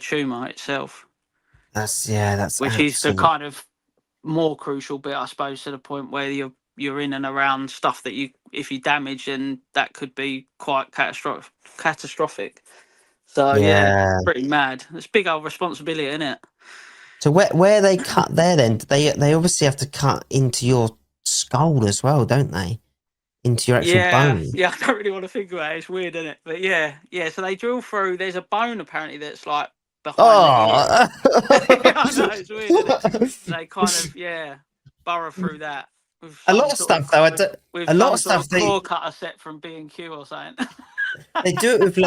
tumor itself, That's which is the absolute. kind of more crucial bit, I suppose, to the point where you're in and around stuff that you, if you damage, and that could be quite catastrophic. So yeah, Yeah. pretty mad. It's big old responsibility, isn't it? So where they cut there then? They obviously have to cut into your skull as well, don't they? Into your actual Yeah, bone. yeah. I don't really want to think about it. It's weird, isn't it? But yeah, yeah. So they drill through. There's a bone apparently that's like behind the ear. Oh. Yeah, I know, it's weird, isn't it? They kind of, yeah, burrow through that with A some lot of sort stuff of though. with A lot some of sort stuff of claw cutter set from B&Q or something. they do it with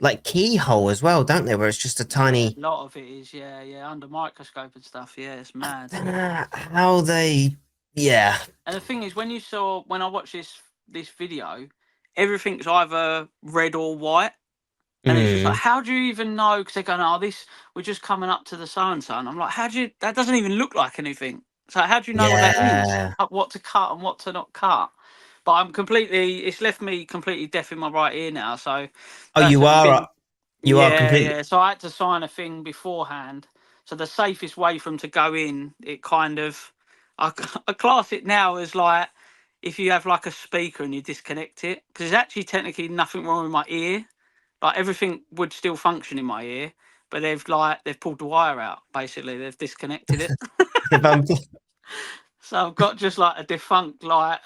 like keyhole as well, don't they? Where it's just a Yeah, tiny. a lot of it is, yeah, yeah, under microscope and stuff. Yeah, it's mad. Don't know how they. Yeah. And the thing is, when I watched this video, everything's either red or white. And it's just like, Mm, how do you even know? Because they're going, "Oh, this, we're just coming up to the so and so." And I'm like, how do you? That doesn't even look like anything. So how do you know what that is? yeah. What to cut and what to not cut? but I'm completely. It's left me completely deaf in my right ear now. So Oh, that's been. you are Yeah, completely. yeah. So I had to sign a thing beforehand. So the safest way for them to go in, it kind of, I, I class it now as like if you have like a speaker and you disconnect it, because there's actually technically nothing wrong with my ear. Like everything would still function in my ear, but they've pulled the wire out. Basically, they've disconnected it. If I'm, So I've got just like a defunct like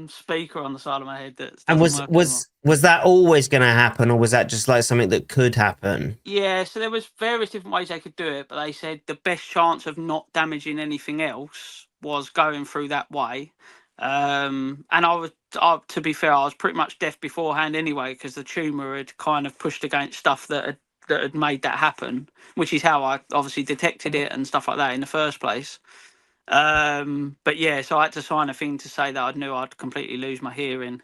speaker on the side of my head that and doesn't work anymore. was that always going to happen, or was that just like something that could happen? Yeah, so there was various different ways they could do it, but they said the best chance of not damaging anything else was going through that way. And to be fair, I was pretty much deaf beforehand anyway because the tumor had kind of pushed against stuff that had made that happen, which is how I obviously detected it and stuff like that in the first place. But yeah, so I had to sign a thing to say that I knew I'd completely lose my hearing.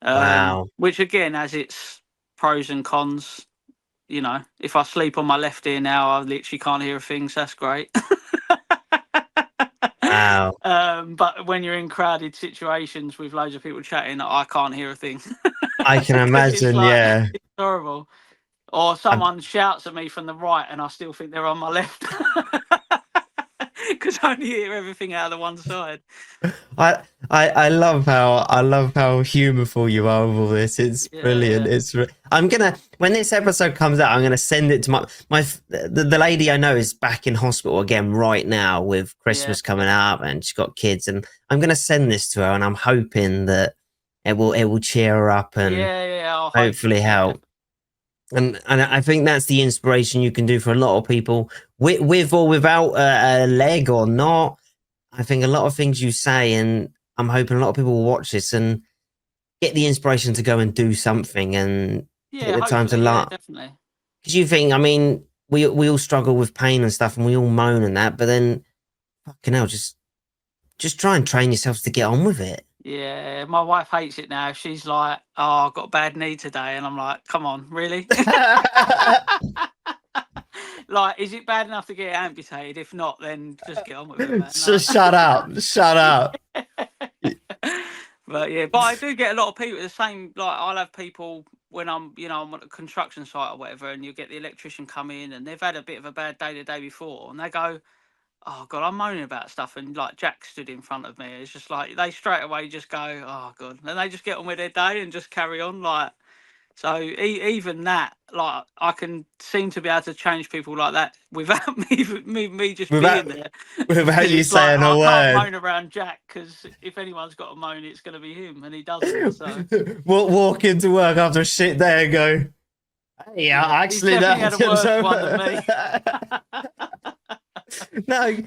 Wow. Which again has its pros and cons. You know, if I sleep on my left ear now, I literally can't hear a thing. So that's great. Wow. But when you're in crowded situations with loads of people chatting, I can't hear a thing. I can 'Cause it's imagine. like Yeah. it's horrible. Or someone shouts at me from the right, and I still think they're on my left because I only hear everything out of the one side. I love how humorful you are with all this. It's brilliant. Yeah, I'm gonna, when this episode comes out, I'm gonna send it to the lady I know is back in hospital again right now with yeah, Christmas coming up, and she's got kids, and I'm gonna send this to her, and I'm hoping that it will cheer her up and yeah. I hope hopefully so, help. And I think that's the inspiration you can do for a lot of people, with or without a leg or not. I think a lot of things you say, and I'm hoping a lot of people will watch this and get the inspiration to go and do something and take Yeah, the time to hopefully, yeah, laugh. definitely. Because you think, I mean, we all struggle with pain and stuff, and we all moan and that, but then fucking hell, just try and train yourselves to get on with it. Yeah, my wife hates it now. She's like, "Oh, I've got a bad knee today," and I'm like, "Come on, really?" Like, is it bad enough to get it amputated? If not, then just get on with it, man. So shut up, shut up. But yeah, but I do get a lot of people the same. Like, I'll have people when I'm on a construction site or whatever, and you get the electrician come in, and they've had a bit of a bad day the day before, and they go, "Oh God, I'm moaning about stuff," and like Jack stood in front of me. It's just like they straight away just go, "Oh God," and they just get on with their day and just carry on. Like, so even that, like, I can seem to be able to change people like that without me just Without being there. without you It's like saying a I can't word. moan around Jack because if anyone's got to moan, it's going to be him, and he doesn't. So Walk into work after a shit day and go, "Hey, yeah, he's actually, definitely had a worse so one than me. No,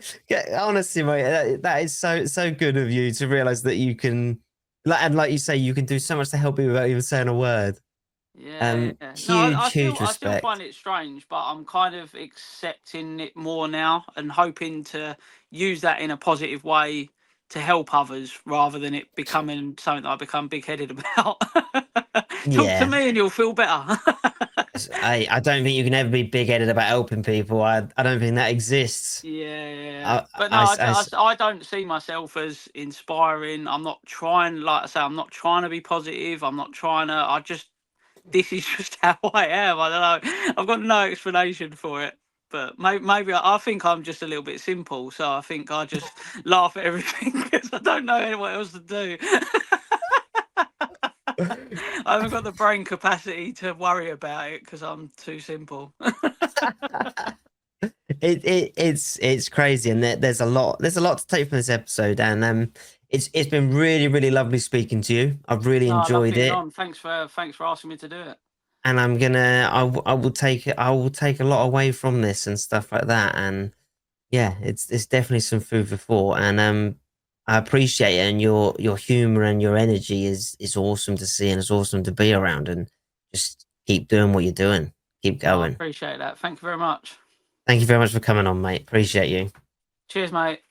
honestly, mate, that is so good of you to realize that you can, like you say, you can do so much to help people without even saying a word. Yeah, yeah. No, Huge, huge I still find respect. it strange, but I'm kind of accepting it more now and hoping to use that in a positive way to help others rather than it becoming something that I become big headed about. Talk to Yeah, me and you'll feel better. I don't think you can ever be big headed about helping people. I don't think that exists. Yeah, yeah. I, But no, I, I, I don't see myself as inspiring. I'm not trying, like I say, I'm not trying to be positive. I'm not trying to, this is just how I am. I don't know. I've got no explanation for it. But maybe I think I'm just a little bit simple. So I think I just laugh at everything because I don't know what else to do. I haven't got the brain capacity to worry about it because I'm too simple. it's crazy, and there's a lot to take from this episode, and it's been really lovely speaking to you. I've really No, I love enjoyed being it, on. Thanks for asking me to do it. and I will take it. I will take a lot away from this and stuff like that, and yeah, it's definitely some food for thought, and I appreciate it, and your humor and your energy is awesome to see, and it's awesome to be around, and just keep doing what you're doing, keep No, I going. appreciate that. Thank you very much. Thank you very much for coming on, mate. Appreciate you. Cheers, mate.